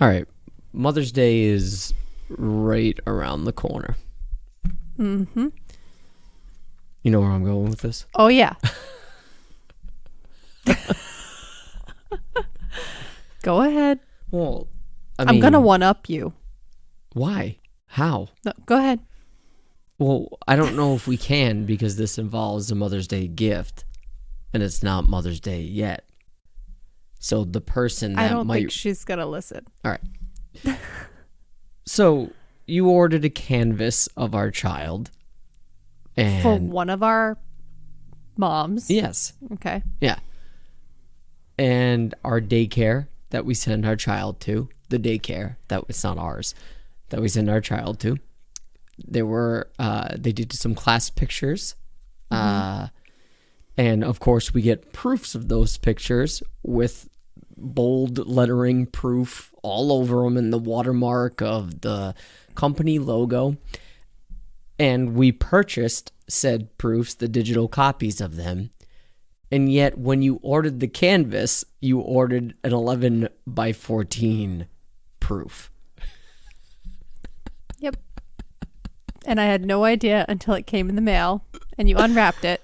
All right. Mother's Day is right around the corner. Mm-hmm. You know where I'm going with this? Oh, yeah. Go ahead. Well, I'm going to one-up you. Why? How? No, go ahead. Well, I don't know if we can because this involves a Mother's Day gift, and it's not Mother's Day yet. So the person that I don't think she's going to listen. All right. So you ordered a canvas of our child. And for one of our moms. Yes. Okay. Yeah. And our daycare that we send our child to, the daycare that it's not ours, that we send our child to. They did some class pictures. And of course we get proofs of those pictures with bold lettering proof all over them and the watermark of the company logo. And we purchased said proofs, the digital copies of them. And yet when you ordered the canvas, you ordered an 11 by 14 proof. Yep. And I had no idea until it came in the mail and you unwrapped it.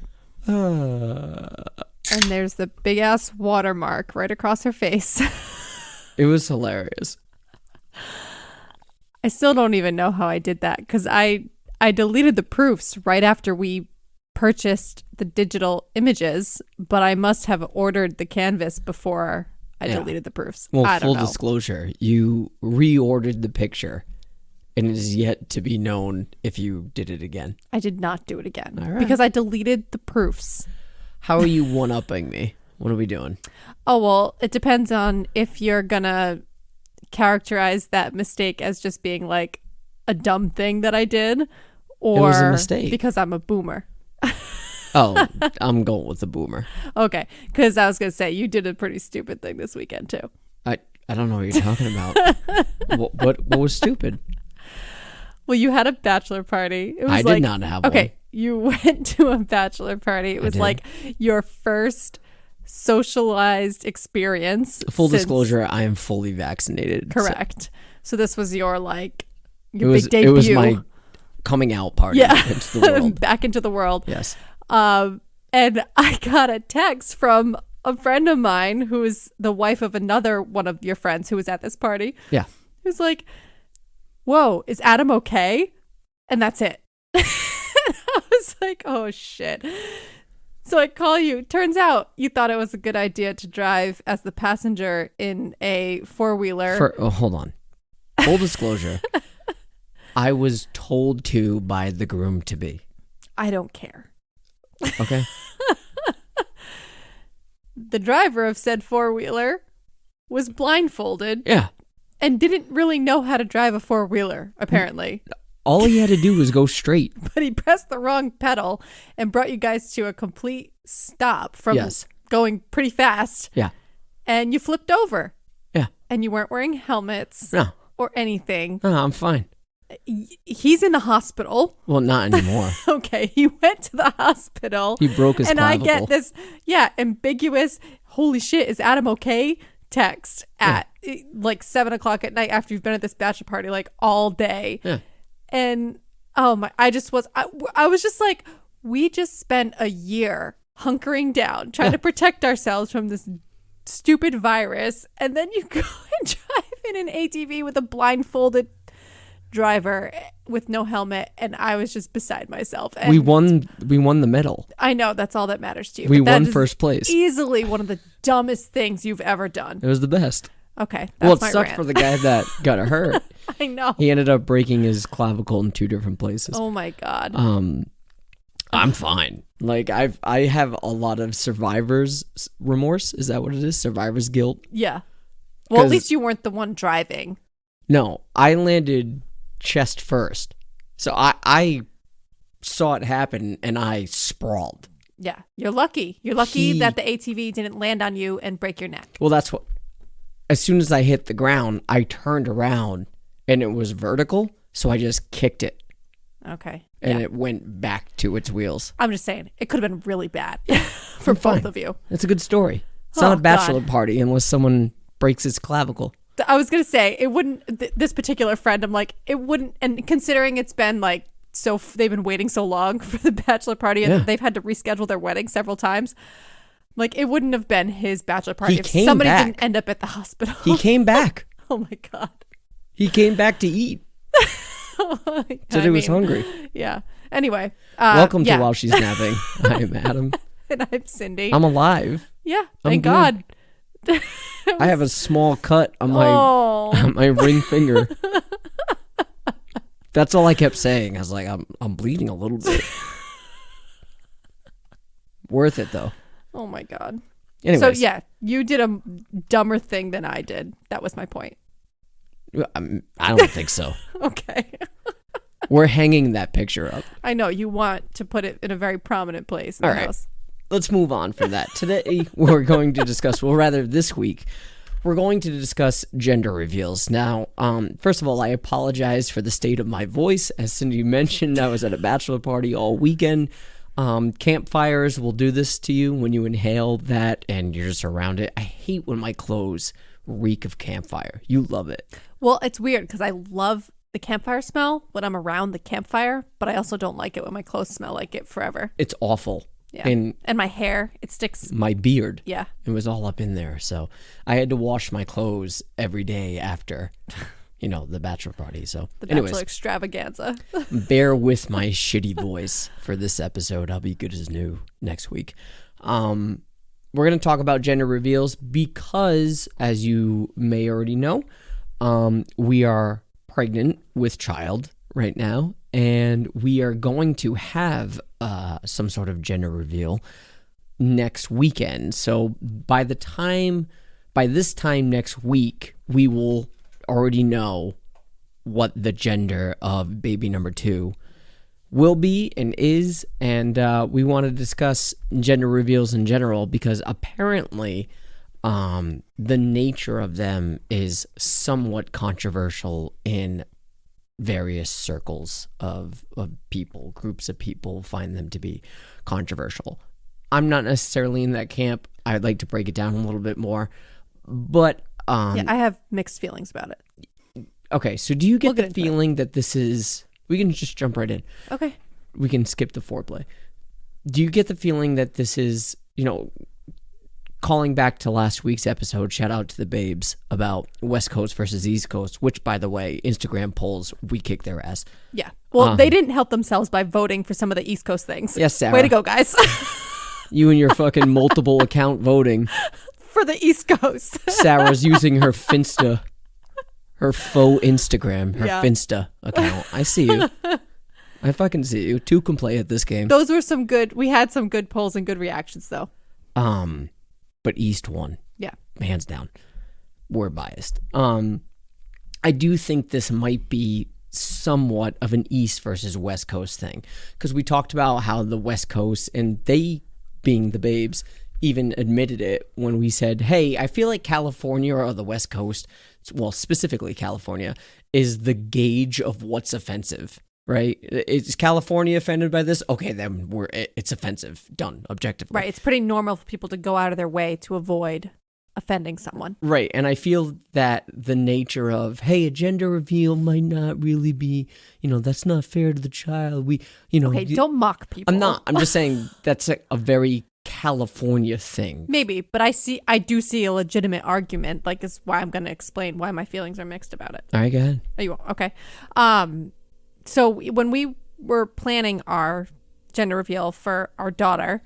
And there's the big ass watermark right across her face. It was hilarious. I still don't even know how I did that because I deleted the proofs right after we purchased the digital images, but I must have ordered the canvas before I deleted the proofs. Well, I don't full know. disclosure, you reordered the picture, and it is yet to be known if you did it again. I did not do it again All right. because I deleted the proofs. How are you one-upping me? What are we doing? Oh, well, it depends on if you're going to characterize that mistake as just being like a dumb thing that I did or It was a mistake. Because I'm a boomer. Oh, I'm going with the boomer. Okay, because I was going to say you did a pretty stupid thing this weekend too. I don't know what you're talking about. What was stupid? Well, you had a bachelor party. It was I did not have one. Okay, you went to a bachelor party. It was did. like your first socialized experience. Full since- disclosure, I am fully vaccinated. Correct. So this was your like It your was, big debut. it was my coming out party into the world. Back into the world. Yes. And I got a text from a friend of mine who is the wife of another one of your friends who was at this party. Yeah. He was like, "Whoa, is Adam okay?" And that's it. And I was like, "Oh shit." So I call you. Turns out you thought it was a good idea to drive as the passenger in a four-wheeler. Hold on. Full disclosure. I was told to by the groom-to-be. I don't care. Okay. The driver of said four-wheeler was blindfolded Yeah. and didn't really know how to drive a four-wheeler, apparently. All he had to do was go straight. But he pressed the wrong pedal and brought you guys to a complete stop from Yes. going pretty fast. Yeah. And you flipped over. Yeah. And you weren't wearing helmets No. or anything. No, I'm fine. He's in the hospital. Well, not anymore. Okay, he went to the hospital. He broke his and clavicle. I get this, ambiguous, holy shit, is Adam okay? Text at like 7 o'clock at night after you've been at this bachelor party like all day. Yeah. And oh my, I was just like, we just spent a year hunkering down, trying to protect ourselves from this stupid virus. And then you go and drive in an ATV with a blindfolded driver with no helmet. And I was just beside myself. And We won the medal. I know that's all that matters to you. We but that won is first place. Easily one of the dumbest things you've ever done. It was the best. Okay. That's Well, it my sucked rant. for the guy that got hurt. I know. He ended up breaking his clavicle in 2 different places. Oh my God. I'm fine. Like I have a lot of survivor's remorse. Is that what it is? Survivor's guilt? Yeah. Well, at 'Cause- least you weren't the one driving. No, I landed chest first. So I saw it happen and I sprawled. Yeah. You're lucky. You're lucky that the ATV didn't land on you and break your neck. Well, that's what. As soon as I hit the ground, I turned around and it was vertical. So I just kicked it Okay. and it went back to its wheels. I'm just saying, it could have been really bad for I'm fine. both of you. Not a good story. It's Oh, not a bachelor God. party unless someone breaks his clavicle. I was going to say, it wouldn't, this particular friend, I'm like, it wouldn't, and considering it's been like, they've been waiting so long for the bachelor party and they've had to reschedule their wedding several times. Like, it wouldn't have been his bachelor party if somebody didn't end up at the hospital. He came back. Oh my God. He came back to eat. Said he was hungry. Yeah. Anyway. Welcome to While She's Napping. I'm Adam. And I'm Cindy. I'm alive. Yeah. Thank God. I have a small cut on my ring finger. That's all I kept saying. I was like, I'm bleeding a little bit. Worth it though. Oh my God. Anyways. So yeah, you did a dumber thing than I did. That was my point. I don't think so. Okay. We're hanging that picture up. I know you want to put it in a very prominent place in all the right. house. Let's move on from that. Today we're going to discuss, well, rather this week, we're going to discuss gender reveals. Now, first of all, I apologize for the state of my voice. As Cindy mentioned, I was at a bachelor party all weekend. Campfires will do this to you when you inhale that and you're just around it. I hate when my clothes reek of campfire. You love it. Well, it's weird because I love the campfire smell when I'm around the campfire, but I also don't like it when my clothes smell like it forever. It's awful. Yeah. And my hair, it sticks. My beard. Yeah. It was all up in there. So I had to wash my clothes every day after, the bachelor party. So the bachelor extravaganza. Bear with my shitty voice for this episode. I'll be good as new next week. We're going to talk about gender reveals because, as you may already know, we are pregnant with child right now, and we are going to have some sort of gender reveal next weekend. So by this time next week, we will already know what the gender of baby number 2 will be and is, and we want to discuss gender reveals in general because apparently the nature of them is somewhat controversial in various circles of people. Groups of people find them to be controversial. I'm not necessarily in that camp. I'd like to break it down a little bit more, but I have mixed feelings about it. Okay, so do you get the feeling that this is... We can just jump right in. Okay. We can skip the foreplay. Do you get the feeling that this is, calling back to last week's episode, shout out to the babes, about West Coast versus East Coast, which, by the way, Instagram polls, we kicked their ass. Yeah. Well, they didn't help themselves by voting for some of the East Coast things. Yes, Sarah. Way to go, guys. You and your fucking multiple account voting. For the East Coast. Sarah's using her Finsta. Her faux Instagram, her Finsta account. I see you. I fucking see you. 2 can play at this game. Those were we had some good polls and good reactions though. But East won. Yeah. Hands down. We're biased. I do think this might be somewhat of an East versus West Coast thing. Because we talked about how the West Coast, and they being the babes, even admitted it when we said, hey, I feel like California or the West Coast, well, specifically California, is the gauge of what's offensive, right? Is California offended by this? Okay, then it's offensive. Done, objectively. Right, it's pretty normal for people to go out of their way to avoid offending someone. Right, and I feel that the nature of, hey, a gender reveal might not really be, that's not fair to the child. Okay, don't mock people. I'm just saying that's a very California thing. Maybe, but I do see a legitimate argument. Like, is why I'm going to explain why my feelings are mixed about it. All right, go ahead. Oh, you won't? Okay. So when we were planning our gender reveal for our daughter,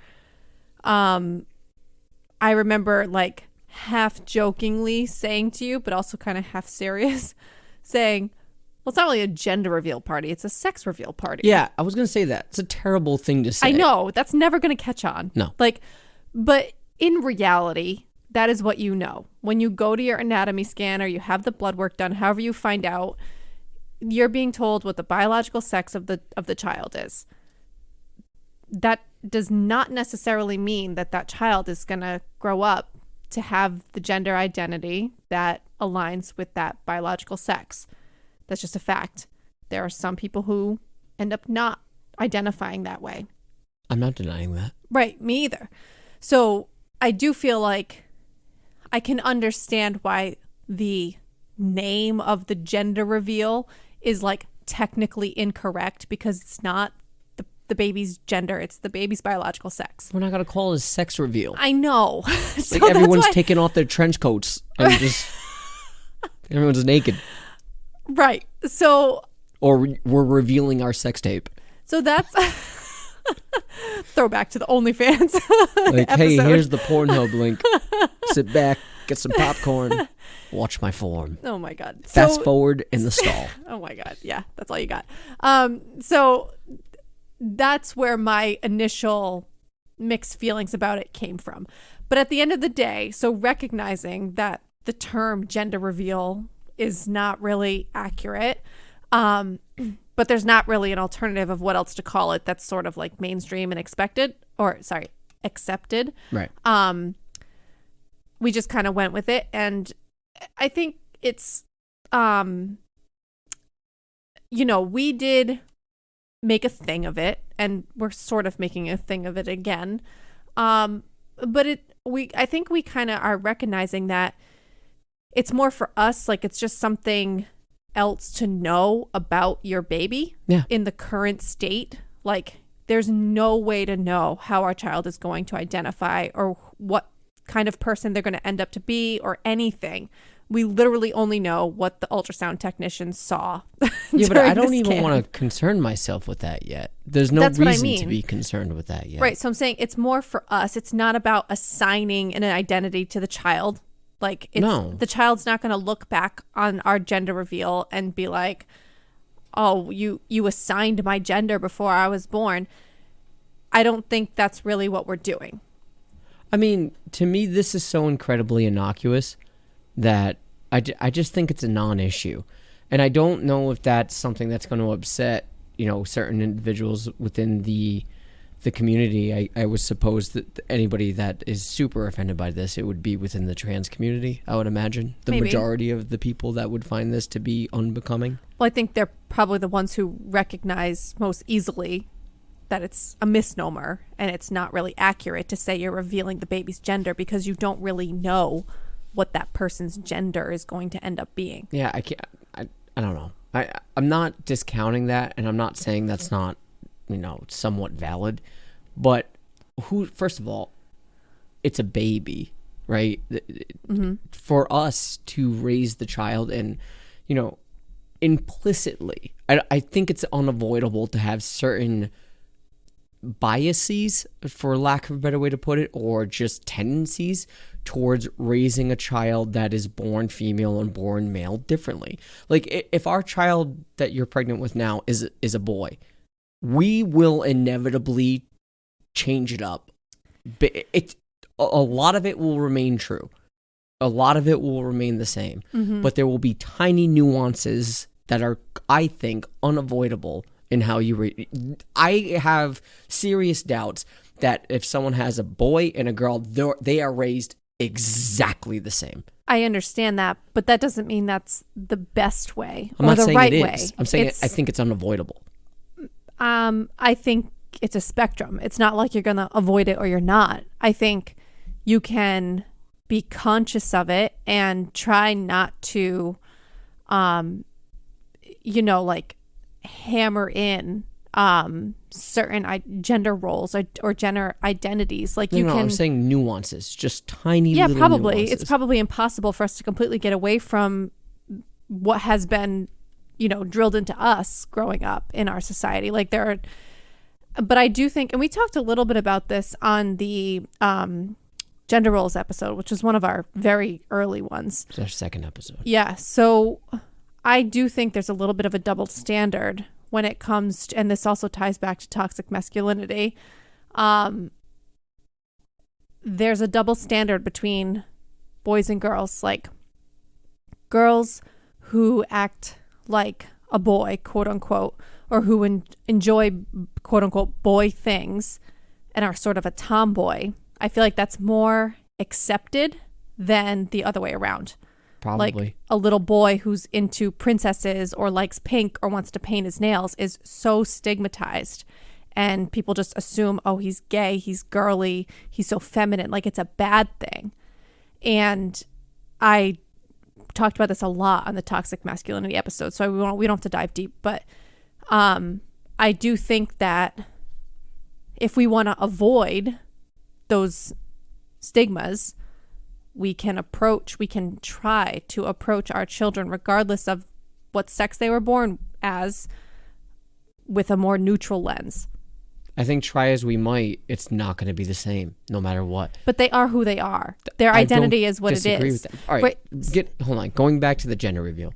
I remember like half jokingly saying to you, but also kind of half serious, saying, well, it's not really a gender reveal party. It's a sex reveal party. Yeah, I was going to say that. It's a terrible thing to say. I know. That's never going to catch on. No. But in reality, that is what you know. When you go to your anatomy scan or you have the blood work done, however you find out, you're being told what the biological sex of the child is. That does not necessarily mean that child is going to grow up to have the gender identity that aligns with that biological sex. That's just a fact. There are some people who end up not identifying that way. I'm not denying that. Right, me either. So I do feel like I can understand why the name of the gender reveal is like technically incorrect because it's not the baby's gender, it's the baby's biological sex. We're not gonna call it a sex reveal. I know. So Like everyone's that's why, taking off their trench coats and just everyone's naked. right. So Or we're revealing our sex tape. so that's throwback to the OnlyFans. Like, hey, episode. here's the Pornhub link. Sit back, get some popcorn, watch my form. Oh my god. Fast forward in the stall. Oh my god. Yeah, that's all you got. So that's where my initial mixed feelings about it came from. But at the end of the day, so recognizing that the term gender reveal is not really accurate, but there's not really an alternative of what else to call it that's sort of like mainstream and accepted. Right. We just kind of went with it. And I think it's, we did make a thing of it, and we're sort of making a thing of it again. But I think we kind of are recognizing that it's more for us, like it's just something else to know about your baby in the current state. Like there's no way to know how our child is going to identify or what kind of person they're going to end up to be or anything. We literally only know what the ultrasound technicians saw. Yeah, but I don't even want to concern myself with that yet. There's no reason to be concerned with that yet. Right. So I'm saying it's more for us. It's not about assigning an identity to the child. Like, the child's not going to look back on our gender reveal and be like, oh, you assigned my gender before I was born. I don't think that's really what we're doing. I mean, to me, this is so incredibly innocuous that I just think it's a non-issue. And I don't know if that's something that's going to upset, certain individuals within the community. I would suppose that anybody that is super offended by this, it would be within the trans community, I would imagine. The Maybe. Majority of the people that would find this to be unbecoming. Well, I think they're probably the ones who recognize most easily that it's a misnomer and it's not really accurate to say you're revealing the baby's gender because you don't really know what that person's gender is going to end up being. Yeah, I don't know. I'm not discounting that, and I'm not saying that's not, somewhat valid. But first of all, it's a baby, right? Mm-hmm. For us to raise the child and, implicitly, I think it's unavoidable to have certain biases, for lack of a better way to put it, or just tendencies towards raising a child that is born female and born male differently. Like if our child that you're pregnant with now is a boy, we will inevitably change it up. But a lot of it will remain true. A lot of it will remain the same. Mm-hmm. But there will be tiny nuances that are, I think, unavoidable in how you read. I have serious doubts that if someone has a boy and a girl, they are raised exactly the same. I understand that, but that doesn't mean that's the best way I'm or not the saying right it way. is. I'm saying I think it's unavoidable. I think it's a spectrum. It's not like you're going to avoid it or you're not. I think you can be conscious of it and try not to, like hammer in certain gender roles or gender identities. Like you can. I'm saying nuances, just tiny. Yeah, little probably. Nuances. It's probably impossible for us to completely get away from what has been, drilled into us growing up in our society. Like but I do think, and we talked a little bit about this on the gender roles episode, which was one of our very early ones. It's our second episode. Yeah. So I do think there's a little bit of a double standard when it comes to, and this also ties back to toxic masculinity. There's a double standard between boys and girls. Like girls who act like a boy, quote unquote, or who enjoy, quote unquote, boy things and are sort of a tomboy. I feel like that's more accepted than the other way around. Probably. Like a little boy who's into princesses or likes pink or wants to paint his nails is so stigmatized. And people just assume, oh, he's gay, he's girly, he's so feminine, like it's a bad thing. And I talked about this a lot on the toxic masculinity episode, so we don't have to dive deep, but I do think that if we want to avoid those stigmas, we can try to approach our children, regardless of what sex they were born as, with a more neutral lens. I think try as we might, it's not going to be the same no matter what. But they are who they are. Their identity is what it is. With that. All right, hold on. Going back to the gender reveal.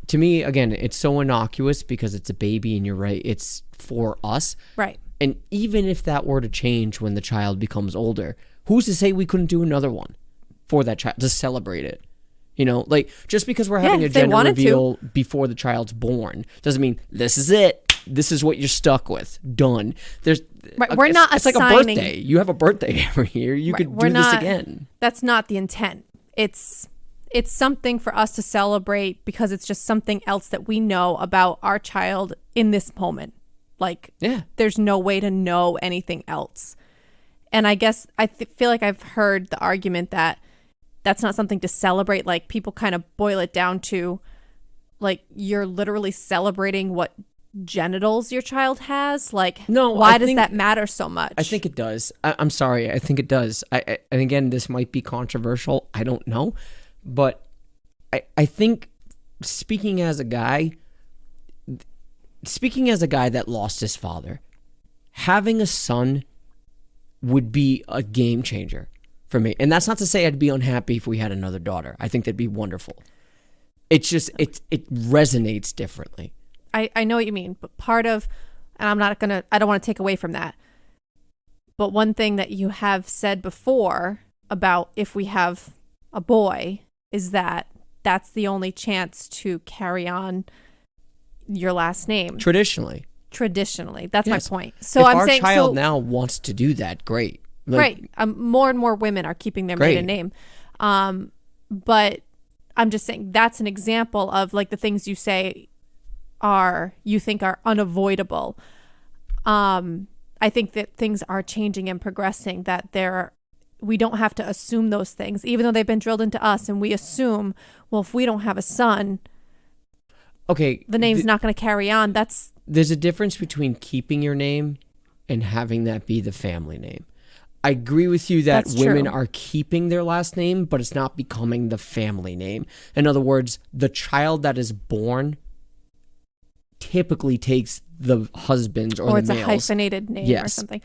To me, again, it's so innocuous because it's a baby, and you're right, it's for us. Right. And even if that were to change when the child becomes older, who's to say we couldn't do another one for that child to celebrate it? You know, like, just because we're having a gender reveal before the child's born doesn't mean this is it. This is what you're stuck with. Done. We're not it's assigning. Like a birthday. You have a birthday every year. You could do this again. That's not the intent. It's something for us to celebrate because it's just something else that we know about our child in this moment. Like, there's no way to know anything else. And I guess I feel like I've heard the argument that that's not something to celebrate. Like, people kind of boil it down to, like, you're literally celebrating what genitals your child has. Like, no, why does that matter so much? I think it does. I'm sorry. I think it does. And again, this might be controversial. I don't know. But I think speaking as a guy that lost his father, having a son would be a game changer for me. And that's not to say I'd be unhappy if we had another daughter. I think that'd be wonderful. It's just, it resonates differently. I know what you mean, but part of, and I don't want to take away from that, but one thing that you have said before about if we have a boy is that that's the only chance to carry on your last name. Traditionally. That's yes. My point. So if I'm saying, our child now wants to do that, great. Right. More and more women are keeping their maiden name. But I'm just saying that's an example of, like, the things you say you think are unavoidable. I think that things are changing and progressing, that we don't have to assume those things, even though they've been drilled into us, and we assume, well, if we don't have a son, okay, the name's not going to carry on. There's a difference between keeping your name and having that be the family name. I agree with you that women are keeping their last name, but it's not becoming the family name. In other words, the child that is born typically takes the husband's or the male's. Or it's a hyphenated name or something.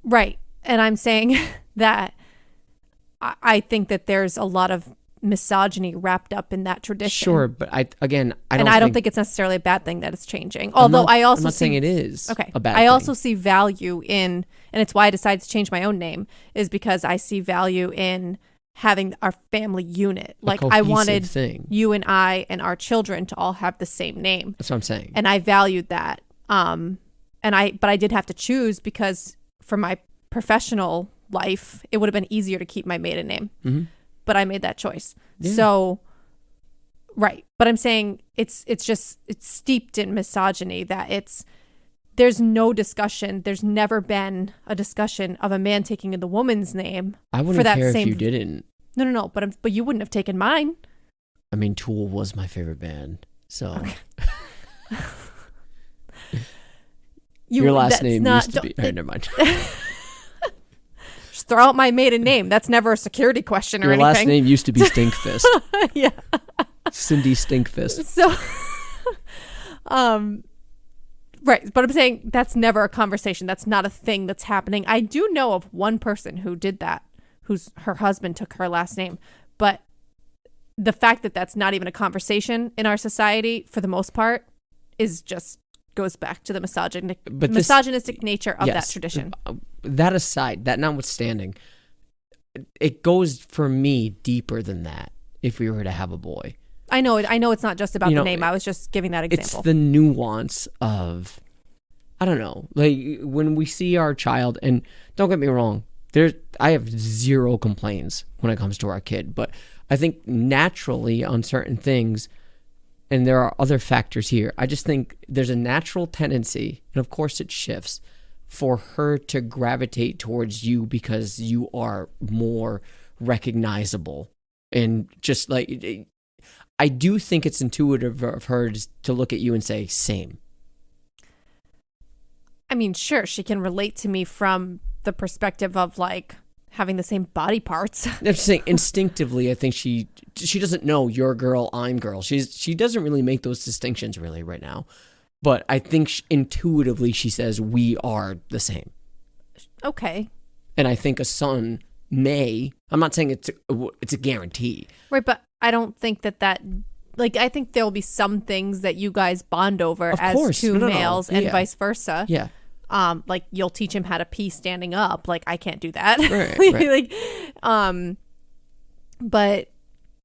Right. And I'm saying that I think that there's a lot of misogyny wrapped up in that tradition. Sure, but I don't think it's necessarily a bad thing that it's changing. Although I'm not saying it is. Okay. A bad thing. I also see value in, and it's why I decided to change my own name, is because I see value in having our family unit. Like, I wanted you and I and our children to all have the same name. That's what I'm saying. And I valued that. But I did have to choose, because for my professional life, it would have been easier to keep my maiden name. Mm-hmm. But I made that choice. Yeah. So, right. But I'm saying it's steeped in misogyny, that there's no discussion. There's never been a discussion of a man taking the woman's name. I wouldn't care if you didn't. No. But you wouldn't have taken mine. I mean, Tool was my favorite band, so. Okay. Your last name used to be. All right, never mind. Just throw out my maiden name. That's never a security question or anything. Your last name used to be Stinkfist. Yeah. Cindy Stinkfist. So, right. But I'm saying that's never a conversation. That's not a thing that's happening. I do know of one person who did that, her husband took her last name. But the fact that that's not even a conversation in our society, for the most part, goes back to the misogynistic nature of that tradition. That aside, that notwithstanding, it goes for me deeper than that. If we were to have a boy, I know it's not just about the name. I was just giving that example. It's the nuance of, I don't know, like when we see our child, and don't get me wrong, I have zero complaints when it comes to our kid, but I think naturally on certain things, and there are other factors here, I just think there's a natural tendency, and of course it shifts, for her to gravitate towards you because you are more recognizable. And just like, I do think it's intuitive of her to look at you and say, same. I mean, sure, she can relate to me from the perspective of like having the same body parts. I'm just saying, instinctively, I think she doesn't know you're girl, I'm girl. She doesn't really make those distinctions really right now. But I think intuitively she says we are the same. Okay. And I think a son may. I'm not saying it's a guarantee. Right, but I don't think that like I think there'll be some things that you guys bond over Of as course. two No. males and Yeah. vice versa. Yeah. Like you'll teach him how to pee standing up. Like I can't do that. Right. Like, but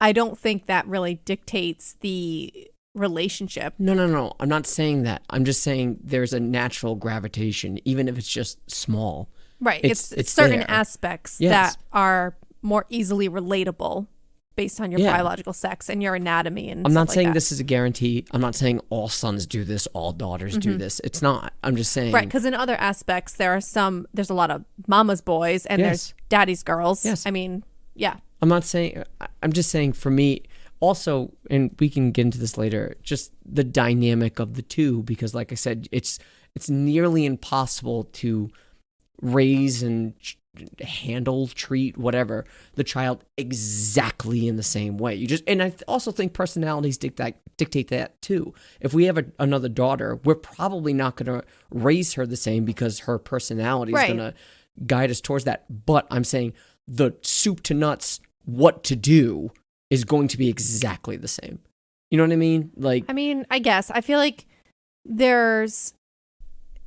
I don't think that really dictates the relationship. No. I'm not saying that. I'm just saying there's a natural gravitation, even if it's just small. Right. It's certain there. aspects Yes. that are more easily relatable based on your Yeah. biological sex and your anatomy and I'm stuff not like saying that. this is a guarantee. I'm not saying all sons do this, all daughters do this. It's not. I'm just saying. Right, because in other aspects, there's a lot of mama's boys and Yes. there's daddy's girls. Yes. I mean, yeah. I'm just saying for me also, and we can get into this later, just the dynamic of the two, because like I said, it's nearly impossible to raise and handle, treat, whatever, the child exactly in the same way. And I also think personalities dictate that too. If we have another daughter, we're probably not going to raise her the same because her personality is Right. going to guide us towards that. But I'm saying the soup to nuts, what to do is going to be exactly the same. You know what I mean? Like, I mean, I guess. I feel like there's,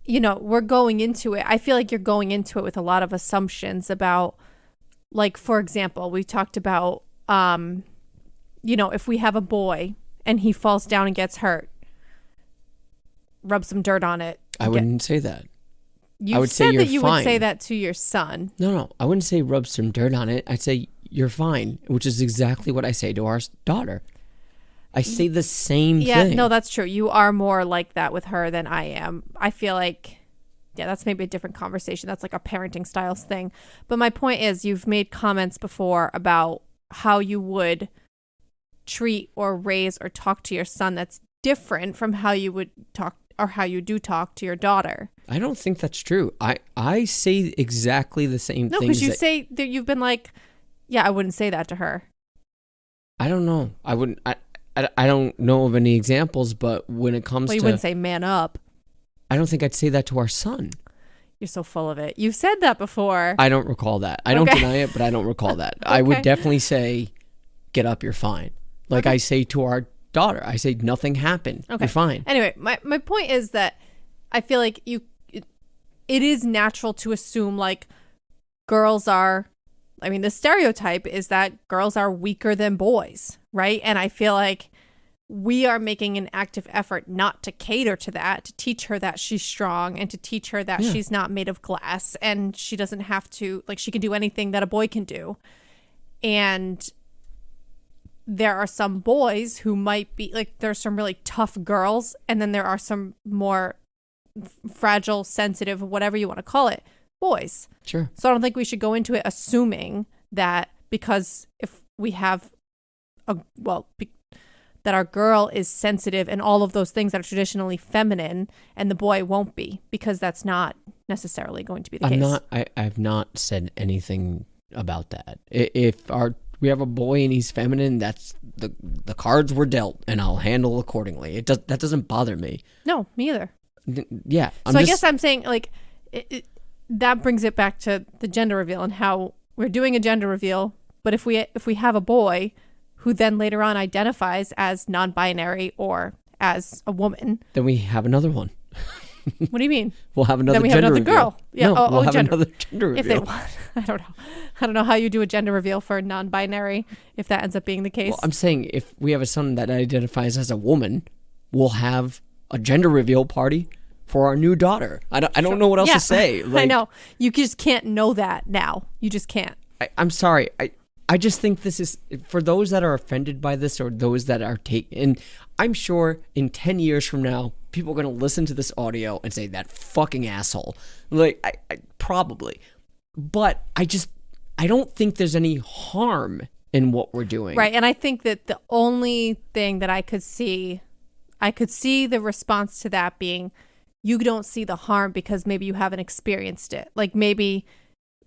we're going into it. I feel like you're going into it with a lot of assumptions about, like, for example, we talked about, if we have a boy and he falls down and gets hurt, rub some dirt on it. I wouldn't say that. You I would say said you're that you would say fine. that to your son. No, I wouldn't say rub some dirt on it. I'd say you're fine, which is exactly what I say to our daughter. I say the same Yeah, thing. no, that's true. You are more like that with her than I am. I feel like, yeah, that's maybe a different conversation. That's like a parenting styles thing. But my point is, you've made comments before about how you would treat or raise or talk to your son that's different from how you would talk or how you do talk to your daughter. I don't think that's true. I say exactly the same No, things. because you say that you've been like, yeah, I wouldn't say that to her. I don't know. I wouldn't. I don't know of any examples, but when it comes Well, you to, wouldn't say man up. I don't think I'd say that to our son. You're so full of it. You've said that before. I don't recall that. I don't Okay. deny it, but I don't recall that. I would Okay. definitely say, get up, you're fine. Like I say to our daughter, I say, nothing happened. Okay. You're fine. Anyway, my point is that I feel like it is natural to assume like girls are, I mean, the stereotype is that girls are weaker than boys, right? And I feel like we are making an active effort not to cater to that, to teach her that she's strong and to teach her that Yeah. she's not made of glass and she doesn't have to, like, she can do anything that a boy can do. And there are some boys who might be like, there's some really tough girls, and then there are some more fragile, sensitive, whatever you want to call it, boys. Sure. So I don't think we should go into it assuming that because if we have that our girl is sensitive and all of those things that are traditionally feminine and the boy won't be, because that's not necessarily going to be the case. I've not said anything about that. If we have a boy and he's feminine, that's the cards were dealt, and I'll handle accordingly. That doesn't bother me. No, me either. Yeah. I guess I'm saying like that brings it back to the gender reveal and how we're doing a gender reveal, but if we have a boy who then later on identifies as non-binary or as a woman, then we have another one. what do you mean? We'll have another Then we have gender another reveal. girl. Yeah, no, we'll have gender. another gender reveal. If they want, I don't know how you do a gender reveal for a non-binary if that ends up being the case. Well, I'm saying if we have a son that identifies as a woman, we'll have a gender reveal party for our new daughter. I don't know what else to say. I know. You just can't know that now. You just can't. I'm sorry. I just think this is, for those that are offended by this or those that are and I'm sure in 10 years from now, people are going to listen to this audio and say, that fucking asshole. Like, I probably. But I don't think there's any harm in what we're doing. Right. And I think that the only thing that I could see the response to that being, you don't see the harm because maybe you haven't experienced it. Like maybe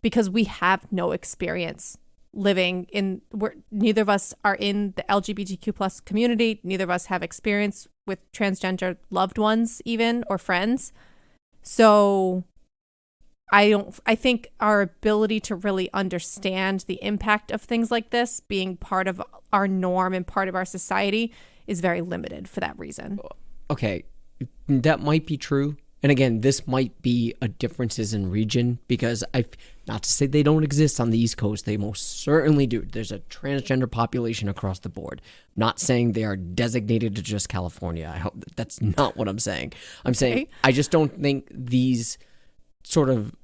because we have no experience living in, neither of us are in the LGBTQ plus community. Neither of us have experience with transgender loved ones even, or friends. So I think our ability to really understand the impact of things like this being part of our norm and part of our society is very limited for that reason. Okay, that might be true. And again, this might be a differences in region, because not to say they don't exist on the East Coast, they most certainly do. There's a transgender population across the board. Not saying they are designated to just California. I hope that's not what I'm saying. I'm saying I just don't think these sort of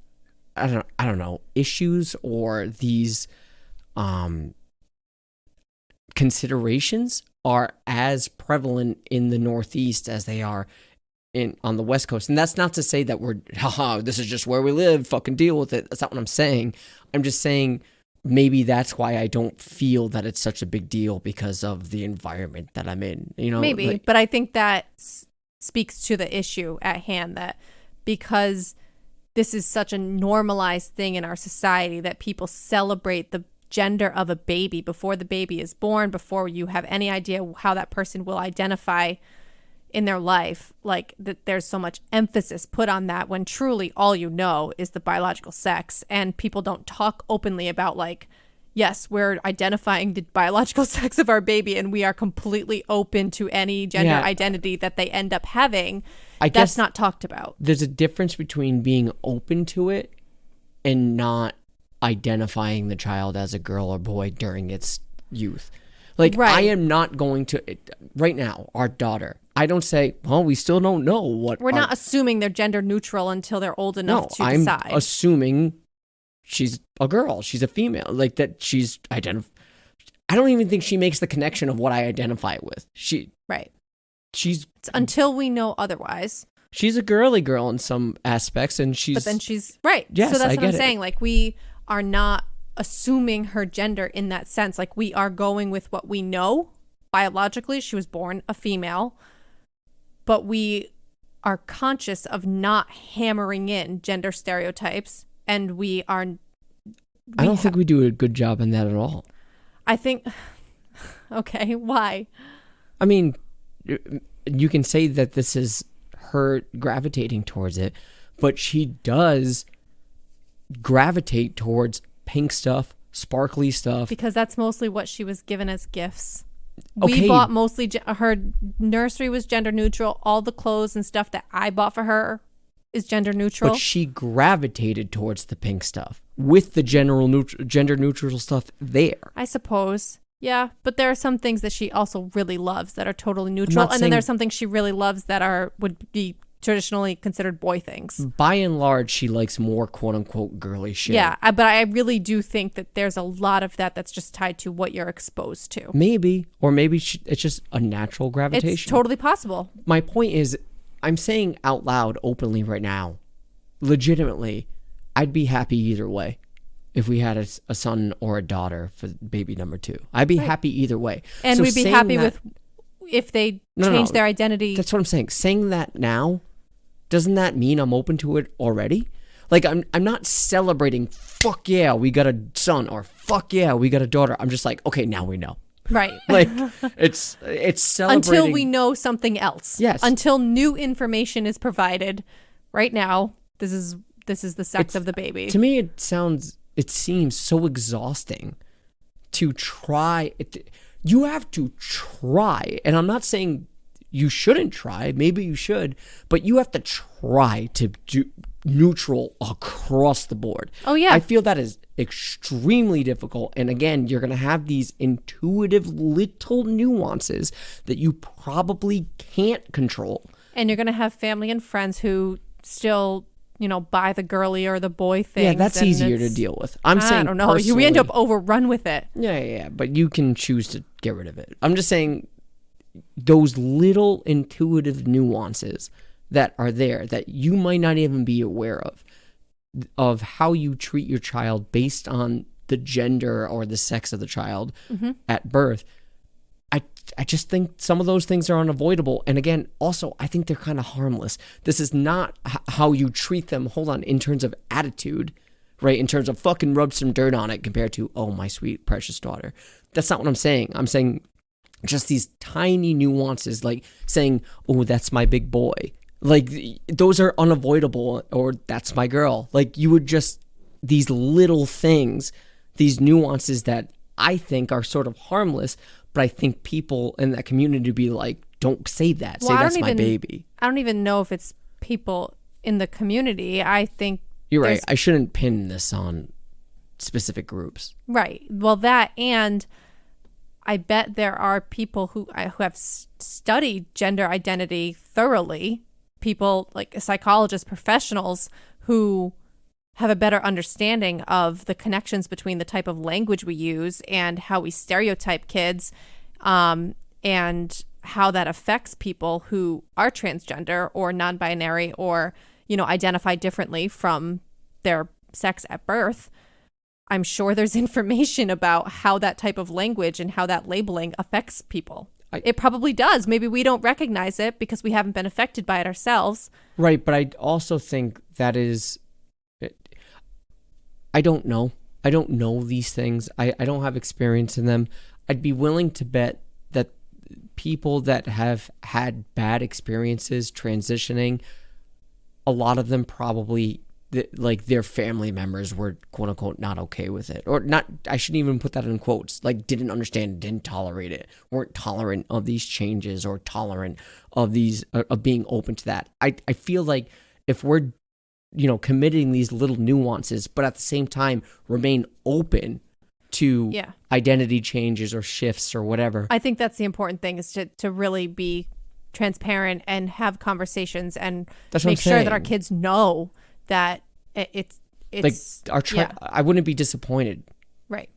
I don't know issues or these considerations are as prevalent in the Northeast as they are on the West Coast. And that's not to say that this is just where we live, fucking deal with it. That's not what I'm saying. I'm just saying maybe that's why I don't feel that it's such a big deal, because of the environment that I'm in, Maybe, but I think that speaks to the issue at hand, that because this is such a normalized thing in our society that people celebrate the gender of a baby before the baby is born, before you have any idea how that person will identify in their life, like that there's so much emphasis put on that, when truly all you know is the biological sex. And people don't talk openly about, like, yes, we're identifying the biological sex of our baby and we are completely open to any gender identity that they end up having. I guess that's not talked about. There's a difference between being open to it and not identifying the child as a girl or boy during its youth. Like, right. I am not going to, right now, our daughter, I don't say, well, we still don't know what. We're not assuming they're gender neutral until they're old enough to decide. I'm assuming she's a girl. She's a female. Like, that she's I don't even think she makes the connection of what I identify with. Right. It's until we know otherwise. She's a girly girl in some aspects, and But then she's, right. Yes, so that's I what get I'm saying. Like, we are not assuming her gender in that sense. Like, we are going with what we know biologically. She was born a female, but we are conscious of not hammering in gender stereotypes, and I don't think we do a good job in that at all. I think okay, why? I mean, you can say that this is her gravitating towards it, but she does gravitate towards pink stuff, sparkly stuff, because that's mostly what she was given as gifts. We bought mostly, her nursery was gender neutral. All the clothes and stuff that I bought for her is gender neutral. But she gravitated towards the pink stuff with the gender neutral stuff there. I suppose. Yeah, but there are some things that she also really loves that are totally neutral. And then there's some things she really loves that would be traditionally considered boy things. By and large, she likes more quote-unquote girly shit. Yeah, but I really do think that there's a lot of that's just tied to what you're exposed to. Maybe. Or maybe it's just a natural gravitation. It's totally possible. My point is, I'm saying out loud, openly right now, legitimately, I'd be happy either way if we had a son or a daughter for baby number 2. I'd be happy either way. And we'd be happy with if they change their identity. That's what I'm saying. Saying that now, doesn't that mean I'm open to it already? Like, I'm not celebrating, fuck yeah, we got a son, or fuck yeah, we got a daughter. I'm just like, okay, now we know. Right. Like, it's celebrating. Until we know something else. Yes. Until new information is provided. Right now, this is the sex of the baby. To me, it seems so exhausting to try. You have to try. And I'm not saying you shouldn't try. Maybe you should. But you have to try to do neutral across the board. Oh, yeah. I feel that is extremely difficult. And again, you're going to have these intuitive little nuances that you probably can't control. And you're going to have family and friends who still, buy the girly or the boy thing. Yeah, that's easier to deal with. I'm saying, I don't know. We end up overrun with it. Yeah. But you can choose to get rid of it. I'm just saying those little intuitive nuances that are there that you might not even be aware of how you treat your child based on the gender or the sex of the child at birth. I just think some of those things are unavoidable. And again, also, I think they're kind of harmless. This is not how you treat them, in terms of attitude, right? In terms of fucking rub some dirt on it compared to, oh, my sweet, precious daughter. That's not what I'm saying. I'm saying just these tiny nuances, like saying, oh, that's my big boy. Like, those are unavoidable, or that's my girl. Like, you would just, these little things, these nuances that I think are sort of harmless, but I think people in that community be like, don't say that. Say that's my baby. I don't even know if it's people in the community. I think you're right. I shouldn't pin this on specific groups. Right. Well, that, and I bet there are people who have studied gender identity thoroughly, people like psychologists, professionals who have a better understanding of the connections between the type of language we use and how we stereotype kids, and how that affects people who are transgender or non-binary or, identify differently from their sex at birth. I'm sure there's information about how that type of language and how that labeling affects people. It probably does. Maybe we don't recognize it because we haven't been affected by it ourselves. Right, but I also think that is... I don't know. I don't know these things. I don't have experience in them. I'd be willing to bet that people that have had bad experiences transitioning, a lot of them probably, like, their family members were, quote unquote, not okay with it. Or not, I shouldn't even put that in quotes, like, didn't understand, didn't tolerate it, weren't tolerant of these changes or tolerant of these, of being open to that. I feel like if we're committing these little nuances, but at the same time remain open to identity changes or shifts or whatever. I think that's the important thing, is to really be transparent and have conversations and make sure that our kids know that it's like I wouldn't be disappointed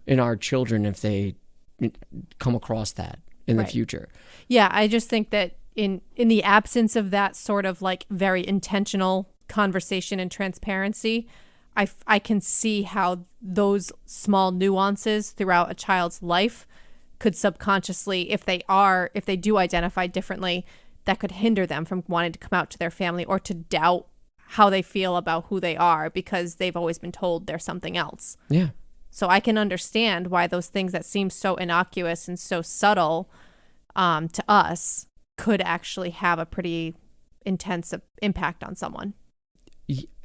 in our children if they come across that in the future. Yeah, I just think that in the absence of that sort of like very intentional conversation and transparency, I can see how those small nuances throughout a child's life could subconsciously, if they do identify differently, that could hinder them from wanting to come out to their family or to doubt how they feel about who they are because they've always been told they're something else. Yeah. So I can understand why those things that seem so innocuous and so subtle to us could actually have a pretty intense impact on someone.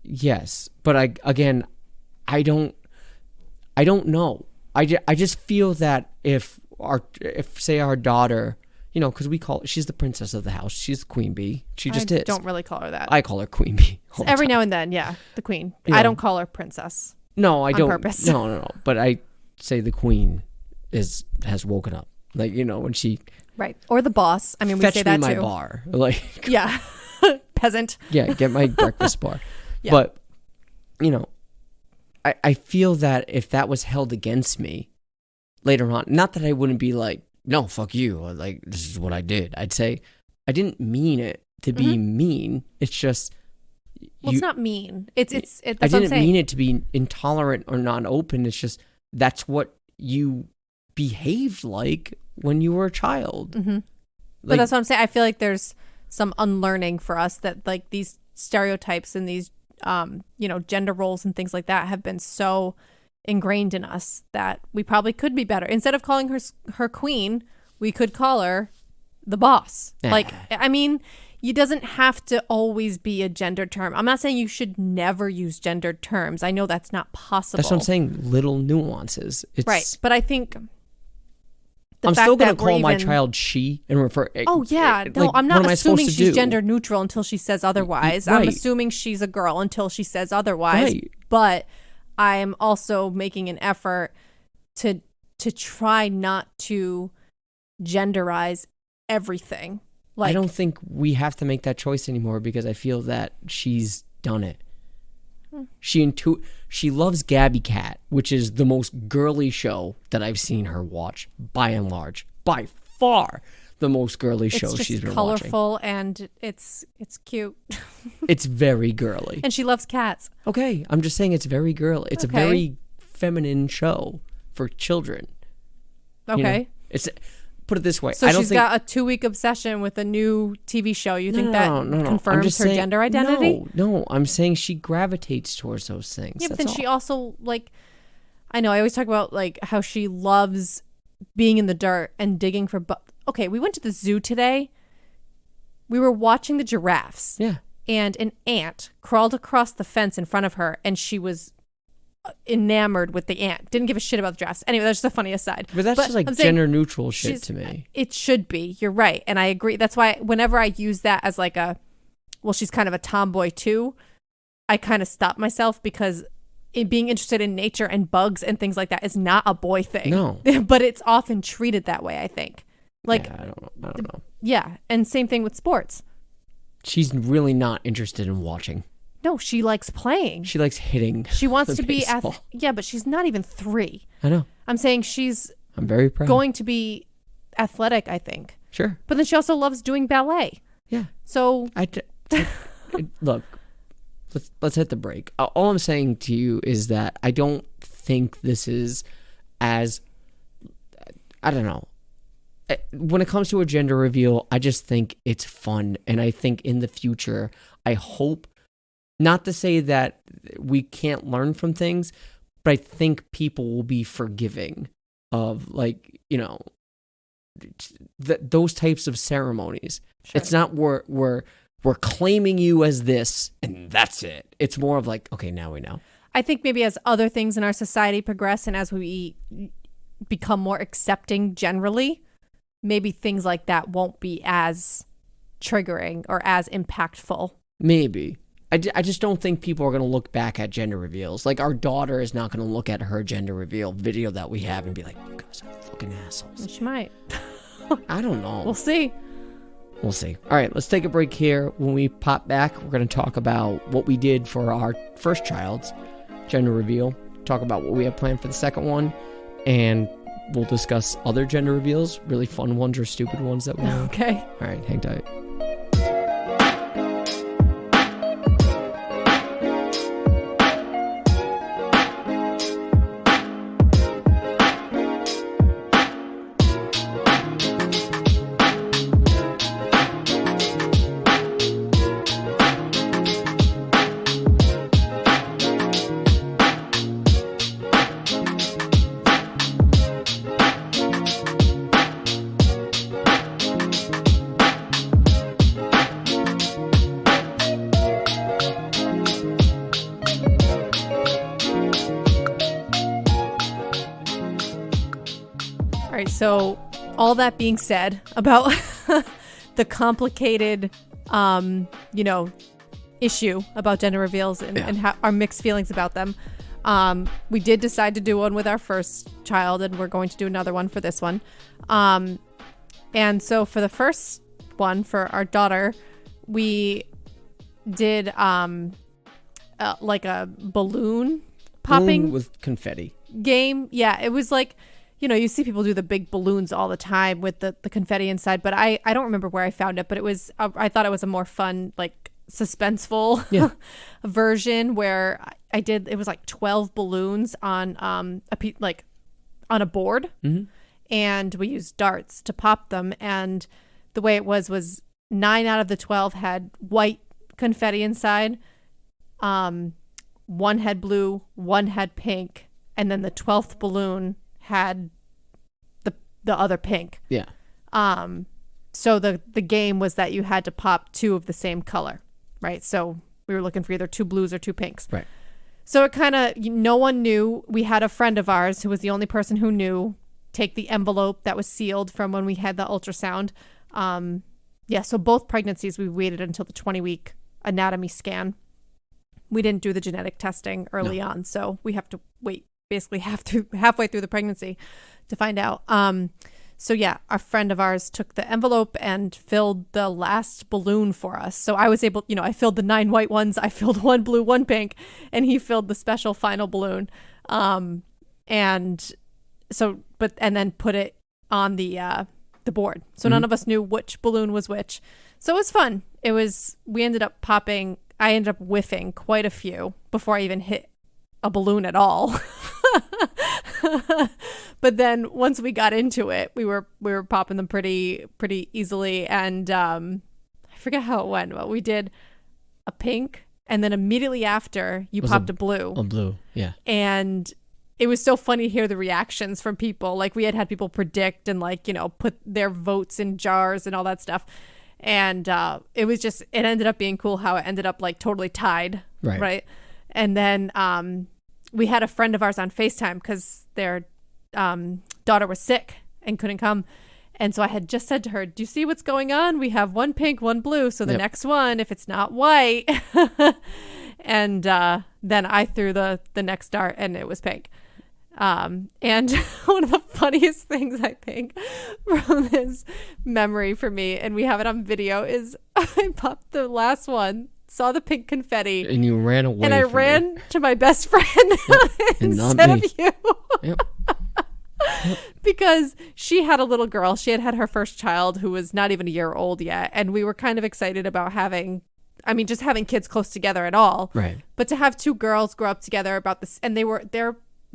Yes, but I don't know. I just feel that if say our daughter, because she's the princess of the house, she's the queen bee. She just is. Don't really call her that. I call her queen bee every now and then. Yeah, the queen. I don't call her princess. No, I don't. On purpose. No. But I say the queen has woken up. Like, when she or the boss. I mean, we say that too. Fetch me my bar. Like, yeah, peasant. Yeah, get my breakfast bar. Yeah. But, I feel that if that was held against me later on, not that I wouldn't be like, no, fuck you, or like, this is what I did. I'd say, I didn't mean it to be mean. It's just... it's not mean. I didn't mean it to be intolerant or non-open. It's just, that's what you behaved like when you were a child. Mm-hmm. But that's what I'm saying. I feel like there's some unlearning for us that, like, these stereotypes and these gender roles and things like that have been so ingrained in us that we probably could be better. Instead of calling her queen, we could call her the boss. Like, I mean, it doesn't have to always be a gendered term. I'm not saying you should never use gendered terms. I know that's not possible. That's what I'm saying. Little nuances. Right. But I think I'm still going to call my child she and refer. Oh, yeah. No, I'm not assuming she's gender neutral until she says otherwise. Right. I'm assuming she's a girl until she says otherwise. Right. But I'm also making an effort to try not to genderize everything. Like, I don't think we have to make that choice anymore because I feel that she's done it. She loves Gabby Cat, which is the most girly show that I've seen her watch, by and large. By far the most girly show she's been watching. It's colorful and it's cute. It's very girly. And she loves cats. Okay, I'm just saying it's very girly. It's a very feminine show for children. Okay. It's put it this way. So I don't she's think, got a 2-week obsession with a new TV show. You think no. confirms I'm her just saying, gender identity? No, I'm saying she gravitates towards those things. Yeah, but That's then she all. also, like, I know I always talk about like how she loves being in the dirt and digging for okay, we went to the zoo today. We were watching the giraffes. Yeah. And an ant crawled across the fence in front of her, and she was enamored with the ant. Didn't give a shit about the giraffes. Anyway, that's just a funny aside. But that's just like I'm saying gender neutral shit to me. It should be. You're right. And I agree. That's why whenever I use that as like well, she's kind of a tomboy too, I kind of stop myself because being interested in nature and bugs and things like that is not a boy thing. No. But it's often treated that way, I think. Like, yeah, I don't know. Yeah. And same thing with sports. She's really not interested in watching. No, she likes playing. She likes hitting. She wants to be baseball. yeah, but she's not even 3. I know. I'm saying she's I'm very proud. going to be athletic, I think. Sure. But then she also loves doing ballet. Yeah. So look, let's hit the break. All I'm saying to you is that I don't think this is as, I don't know. When it comes to a gender reveal, I just think it's fun. And I think in the future, I hope, not to say that we can't learn from things, but I think people will be forgiving of, like, you know, those types of ceremonies. Sure. It's not we're claiming you as this and that's it. It's more of like, okay, now we know. I think maybe as other things in our society progress and as we become more accepting generally, maybe things like that won't be as triggering or as impactful. Maybe. I just don't think people are going to look back at gender reveals. Like, our daughter is not going to look at her gender reveal video that we have and be like, you guys are fucking assholes. She might. I don't know. We'll see. We'll see. All right, let's take a break here. When we pop back, we're going to talk about what we did for our first child's gender reveal, talk about what we have planned for the second one, and we'll discuss other gender reveals, really fun ones or stupid ones that we have. Okay. All right, hang tight. All right, so all that being said about the complicated, issue about gender reveals and how our mixed feelings about them, we did decide to do one with our first child, and we're going to do another one for this one. And so for the first one, for our daughter, we did like a balloon popping with confetti game. Yeah, it was like, you see people do the big balloons all the time with the confetti inside, but I don't remember where I found it, but it was, I thought it was a more fun, like, suspenseful version where it was like 12 balloons on on a board, and we used darts to pop them, and the way it was 9 out of the 12 had white confetti inside, 1 had blue, 1 had pink, and then the 12th balloon had the other pink. Yeah. So the game was that you had to pop 2 of the same color, right? So we were looking for either 2 blues or 2 pinks. Right. So it kind of, no one knew. We had a friend of ours who was the only person who knew, take the envelope that was sealed from when we had the ultrasound. So both pregnancies, we waited until the 20-week anatomy scan. We didn't do the genetic testing early on, so we have to wait basically halfway through the pregnancy to find out. So yeah, a friend of ours took the envelope and filled the last balloon for us. So I was able, I filled the 9 white ones, I filled 1 blue, 1 pink, and he filled the special final balloon. And then put it on the board. So none of us knew which balloon was which. So it was fun. I ended up whiffing quite a few before I even hit a balloon at all. But then once we got into it, we were popping them pretty easily. And I forget how it went, but we did a pink, and then immediately after you popped a blue. A blue, yeah. And it was so funny to hear the reactions from people. Like, we had people predict and, like, you know, put their votes in jars and all that stuff. And it ended up being cool how it ended up, like, totally tied. Right. And then we had a friend of ours on FaceTime because their daughter was sick and couldn't come. And so I had just said to her, do you see what's going on? We have one pink, one blue. So the next one, if it's not white. And then I threw the next dart and it was pink. And one of the funniest things, I think, from this memory for me, and we have it on video, is I popped the last one, saw the pink confetti, and you ran away. And I ran to my best friend instead of you. Yep. Because she had a little girl. She had her first child who was not even a year old yet. And we were kind of excited about just having kids close together at all. Right. But to have two girls grow up together about this, and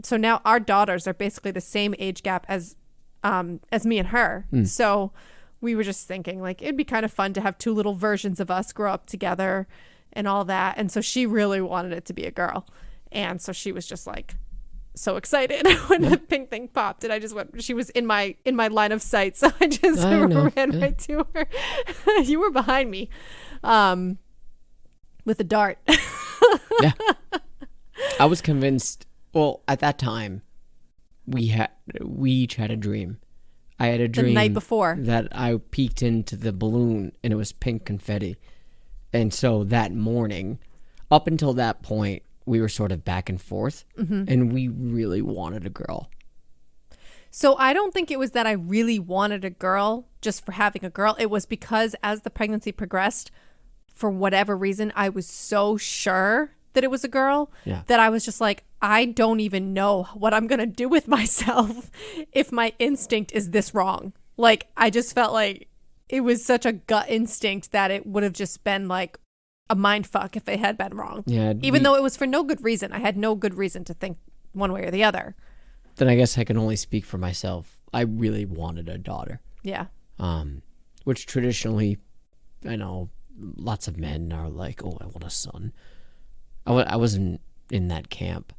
so now our daughters are basically the same age gap as me and her. So we were just thinking, like, it'd be kind of fun to have two little versions of us grow up together and all that. And so she really wanted it to be a girl. And so she was just like so excited when the pink thing popped, and I just went, she was in my line of sight. So I just ran right to her. You were behind me with a dart. Yeah. I was convinced. Well, at that time, we each had a dream. I had a dream the night before that I peeked into the balloon and it was pink confetti. And so that morning, up until that point, we were sort of back and forth, and we really wanted a girl. So I don't think it was that I really wanted a girl just for having a girl. It was because as the pregnancy progressed, for whatever reason, I was so sure that it was a girl that I was just like, I don't even know what I'm going to do with myself if my instinct is this wrong. Like, I just felt like it was such a gut instinct that it would have just been like a mind fuck if it had been wrong. Yeah. Even though it was for no good reason. I had no good reason to think one way or the other. Then I guess I can only speak for myself. I really wanted a daughter. Yeah. Which traditionally, I know lots of men are like, oh, I want a son. I wasn't in that camp.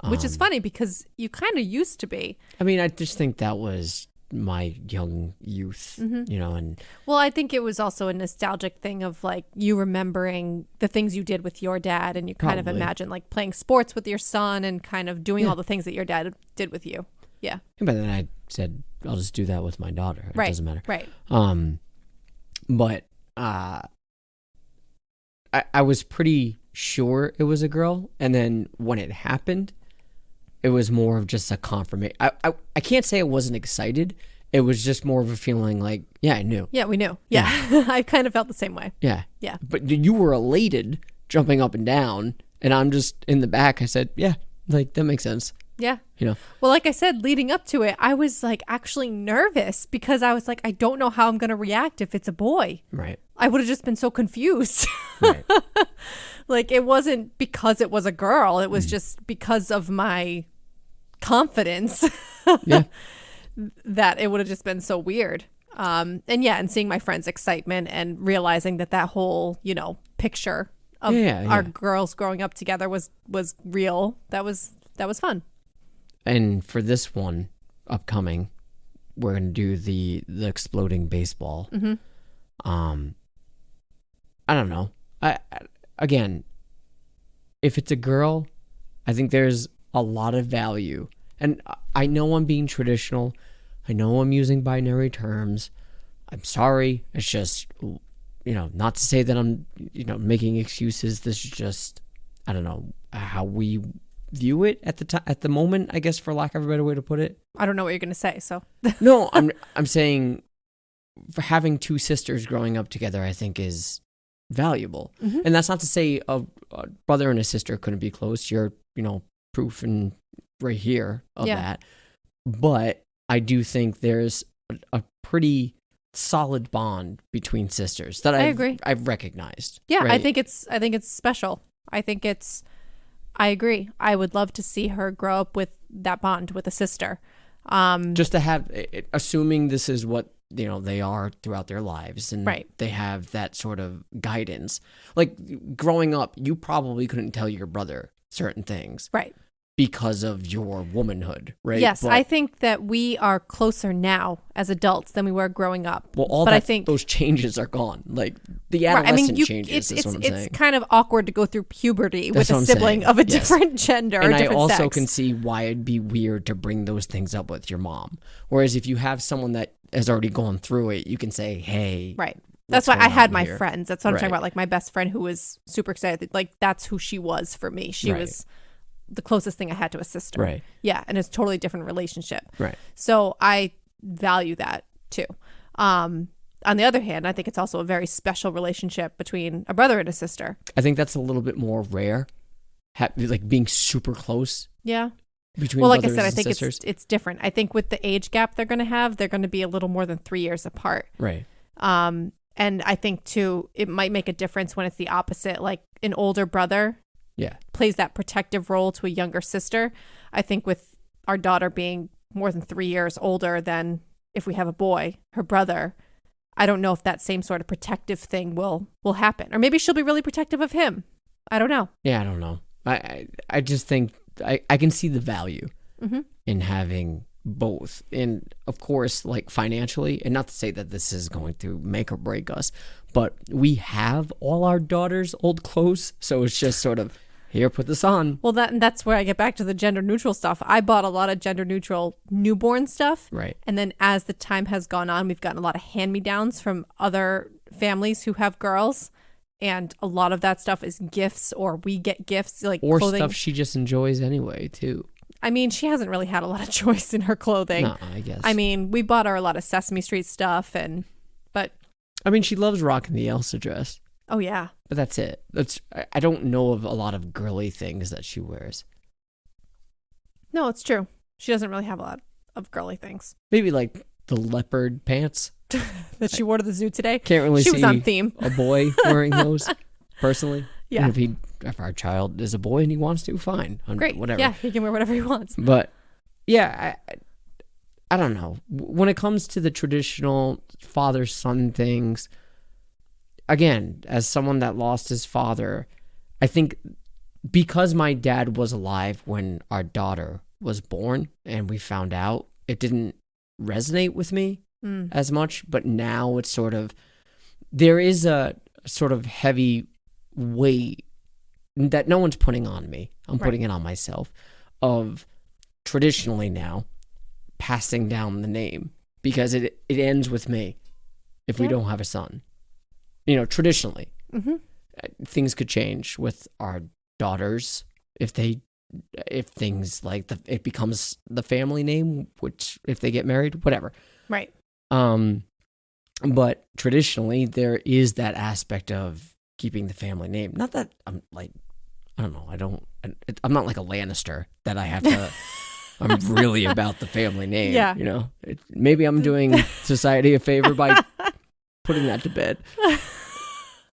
Which is funny because you kind of used to be. I mean, I just think that was my young youth, you know, and well, I think it was also a nostalgic thing of like you remembering the things you did with your dad, and you kind of imagine like playing sports with your son and kind of doing all the things that your dad did with you. Yeah. But then I said, I'll just do that with my daughter. It doesn't matter. Right. But I was pretty sure it was a girl, and then when it happened, it was more of just a confirmation. I can't say I wasn't excited. It was just more of a feeling like, yeah, I knew. Yeah, we knew. Yeah. I kind of felt the same way. Yeah. Yeah. But you were elated, jumping up and down, and I'm just in the back. I said, yeah, like that makes sense. Yeah. You know. Well, like I said, leading up to it, I was like actually nervous because I was like, I don't know how I'm going to react if it's a boy. Right. I would have just been so confused. Right. Like, it wasn't because it was a girl. It was just because of my confidence. Yeah. That it would have just been so weird. And seeing my friend's excitement and realizing that whole, you know, picture of our girls growing up together was real. That was fun. And for this one upcoming, we're going to do the exploding baseball. I don't know. Again, if it's a girl, I think there's a lot of value. And I know I'm being traditional. I know I'm using binary terms. I'm sorry. It's just, you know, not to say that I'm, you know, making excuses. This is just, I don't know, how we view it at the moment, I guess, for lack of a better way to put it. I don't know what you're going to say, so. No, I'm saying for having two sisters growing up together, I think is valuable. And that's not to say a brother and a sister couldn't be close. You're, you know, proof and right here of that. But I do think there's a pretty solid bond between sisters that I agree. I've recognized. Yeah, right? I think it's special. I think it's I agree. I would love to see her grow up with that bond with a sister. Just to have, assuming this is what, they are throughout their lives, and Right. they have that sort of guidance. Like growing up, you probably couldn't tell your brother certain things. Right. Because of your womanhood, right? Yes, but, I think that we are closer now as adults than we were growing up. Well, but I think those changes are gone. Like the right, adolescent changes is what I'm saying. It's kind of awkward to go through puberty That's with a what I'm sibling saying. of a Yes. different gender And or different I also sex. can see why it'd be weird to bring those things up with your mom. Whereas if you have someone that has already gone through it, you can say, hey. Right. That's what's why I going had on my here? friends. That's what I'm talking Right. about. Like my best friend who was super excited. Like that's who she was for me. She Right. was the closest thing I had to a sister. Right. Yeah. And it's a totally different relationship. Right. So I value that too. On the other hand, I think it's also a very special relationship between a brother and a sister. I think that's a little bit more rare. Like being super close Yeah. between Well, like I brothers said, I and think sisters. it's different. I think with the age gap they're going to have, they're going to be a little more than 3 years apart. Right. And I think too, it might make a difference when it's the opposite. Like an older brother Yeah. plays that protective role to a younger sister. I think with our daughter being more than 3 years older than if we have a boy, her brother, I don't know if that same sort of protective thing will happen. Or maybe she'll be really protective of him. I don't know. Yeah, I don't know. I just think I can see the value in having both. And of course, like financially, and not to say that this is going to make or break us, but we have all our daughter's old clothes. So it's just sort of, here, put this on. Well, that's where I get back to the gender neutral stuff. I bought a lot of gender neutral newborn stuff. Right. And then as the time has gone on, we've gotten a lot of hand-me-downs from other families who have girls. And a lot of that stuff is gifts, or we get gifts like Or clothing. stuff she just enjoys anyway, too. I mean, she hasn't really had a lot of choice in her clothing. No, I guess. I mean, we bought her a lot of Sesame Street stuff, but I mean, she loves rocking the Elsa dress, oh yeah. but that's it. I don't know of a lot of girly things that she wears. No, it's true. She doesn't really have a lot of girly things Maybe like the leopard pants. that she wore to the zoo today. Can't really She see was on theme. a boy wearing those, personally. Yeah. And if our child is a boy and he wants to, fine. Great. Whatever. Yeah, he can wear whatever he wants. But yeah, I don't know. When it comes to the traditional father-son things, again, as someone that lost his father, I think because my dad was alive when our daughter was born and we found out, it didn't resonate with me as much. But now it's sort of, there is a sort of heavy weight that no one's putting on me. I'm putting it on myself of traditionally now passing down the name, because it ends with me if we don't have a son. Traditionally, things could change with our daughters if things like it becomes the family name, which if they get married, whatever. Right. But traditionally there is that aspect of keeping the family name. Not that I'm like, I don't know. I'm not like a Lannister that I have to, I'm really about the family name. Yeah. Maybe I'm doing society a favor by putting that to bed.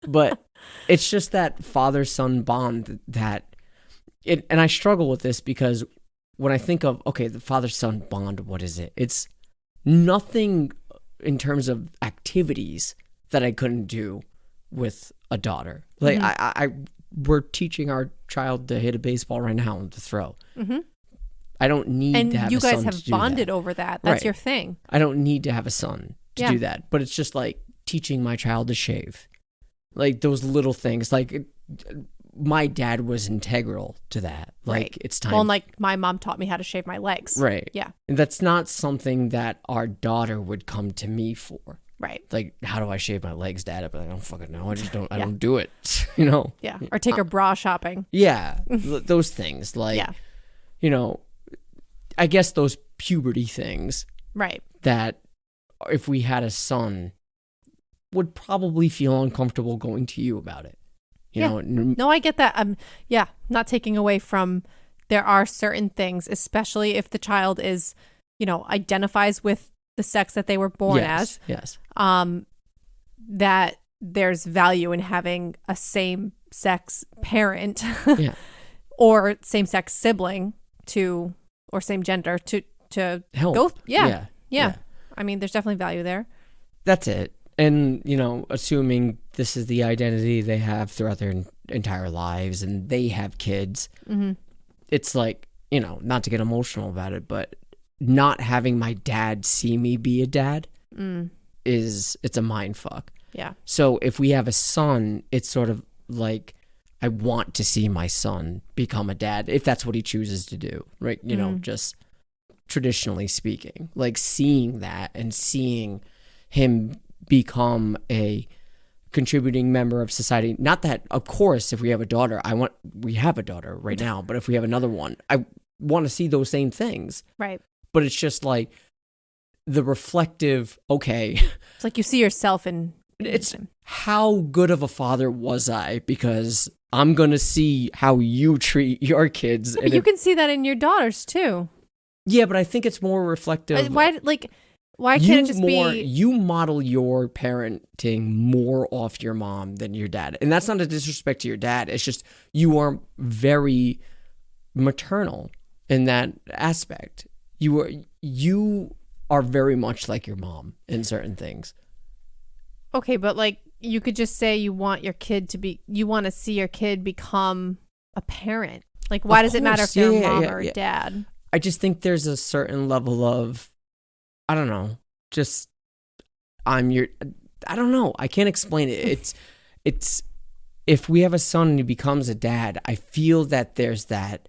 But it's just that father-son bond and I struggle with this because when I think of, okay, the father-son bond, what is it? It's nothing in terms of activities that I couldn't do with a daughter. Like we're teaching our child to hit a baseball right now and to throw. I don't need to have you a son guys have to do bonded that. over that. That's Right. your thing. I don't need to have a son to Yeah. do that. But it's just like teaching my child to shave. Like those little things. Like my dad was integral to that. Like Right. it's time. Well, and like my mom taught me how to shave my legs. Right. Yeah. And that's not something that our daughter would come to me for. Right. Like, how do I shave my legs, Dad? I'd be like, I don't fucking know. I just don't. I Yeah. don't do it. Yeah. Or take her bra shopping. Yeah. Those things. Like, I guess those puberty things Right. that if we had a son would probably feel uncomfortable going to you about it. You know. No, I get that. Not taking away from, there are certain things, especially if the child is, identifies with the sex that they were born as. Yes. That there's value in having a same sex parent. Yeah. or same-sex sibling or same gender to Help. go. Yeah. I mean, there's definitely value there. That's it. And, assuming this is the identity they have throughout their entire lives and they have kids, it's like, not to get emotional about it, but not having my dad see me be a dad it's a mind fuck. Yeah. So if we have a son, it's sort of like, I want to see my son become a dad if that's what he chooses to do, right? Just traditionally speaking, like seeing that and seeing him become a contributing member of society. Not that, of course, if we have a daughter, we have a daughter right now, but if we have another one, I want to see those same things. Right. But it's just like the reflective, okay. It's like you see yourself in It's him. How good of a father was I? Because I'm going to see how you treat your kids. Yeah, but you can see that in your daughters too. Yeah, but I think it's more reflective. Why can't it just be... You model your parenting more off your mom than your dad. And that's not a disrespect to your dad. It's just you are very maternal in that aspect. You are very much like your mom in certain things. Okay, but like you could just say you want you want to see your kid become a parent. Like, why does it matter if they're mom or dad? I just think there's a certain level of, I don't know, I don't know. I can't explain it. It's, if we have a son and he becomes a dad, I feel that there's that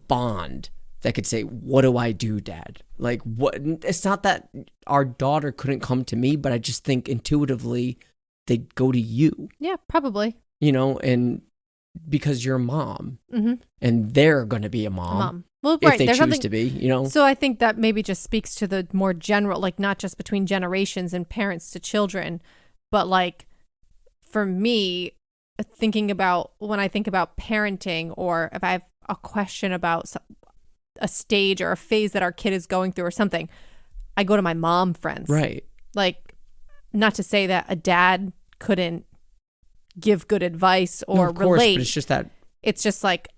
bond that could say, what do I do, Dad? Like, what? It's not that our daughter couldn't come to me, but I just think intuitively they'd go to you. Yeah, probably. And because you're a mom, and they're going to be a mom. Well, if right. they There's choose to be, So I think that maybe just speaks to the more general, like not just between generations and parents to children, but like for me, when I think about parenting, or if I have a question about a stage or a phase that our kid is going through or something, I go to my mom friends. Right. Like, not to say that a dad couldn't give good advice or of course, relate. But it's just that. It's just like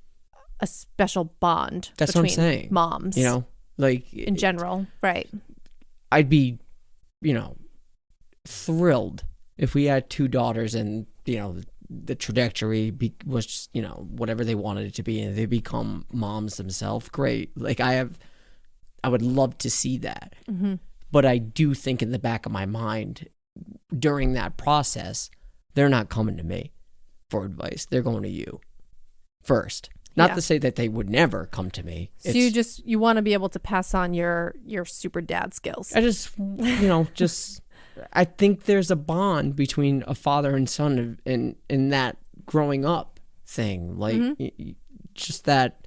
a special bond That's between what I'm saying. moms. Like in general. Right. I'd be, thrilled if we had two daughters and, the trajectory was just, whatever they wanted it to be, and they become moms themselves. Great. Like I would love to see that. But I do think in the back of my mind during that process, they're not coming to me for advice. They're going to you first. Not to say that they would never come to me. So you want to be able to pass on your super dad skills. I just, I think there's a bond between a father and son in that growing up thing. Like, just that,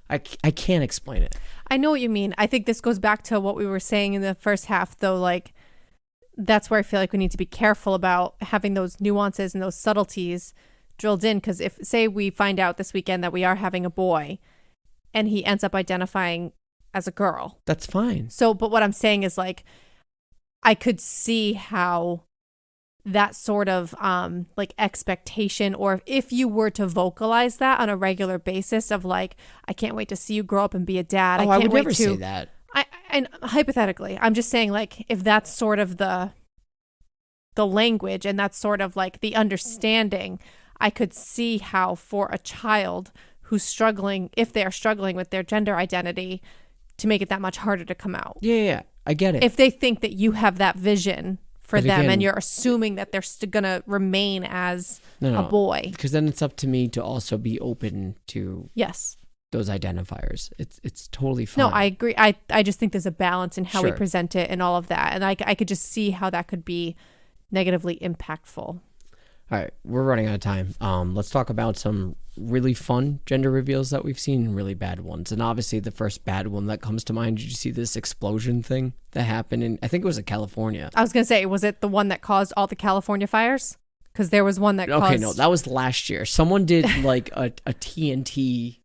I can't explain it. I know what you mean. I think this goes back to what we were saying in the first half, though. Like, that's where I feel like we need to be careful about having those nuances and those subtleties drilled in. Because if, say, we find out this weekend that we are having a boy and he ends up identifying as a girl. That's fine. So, but what I'm saying is, like, I could see how that sort of like expectation, or if you were to vocalize that on a regular basis of like, I can't wait to see you grow up and be a dad. I would never say that. And hypothetically, I'm just saying, like, if that's sort of the language and that's sort of like the understanding, I could see how for a child who's struggling, if they are struggling with their gender identity, to make it that much harder to come out. Yeah, I get it. If they think that you have that vision for them, again, and you're assuming that they're going to remain as a boy. Because then it's up to me to also be open to those identifiers. It's totally fine. No, I agree. I just think there's a balance in how we present it and all of that. And I could just see how that could be negatively impactful. All right, we're running out of time. Let's talk about some really fun gender reveals that we've seen and really bad ones. And obviously the first bad one that comes to mind, did you see this explosion thing that happened in, I think it was in California? I was going to say, was it the one that caused all the California fires? Because there was one that caused... Okay, no, that was last year. Someone did like a TNT,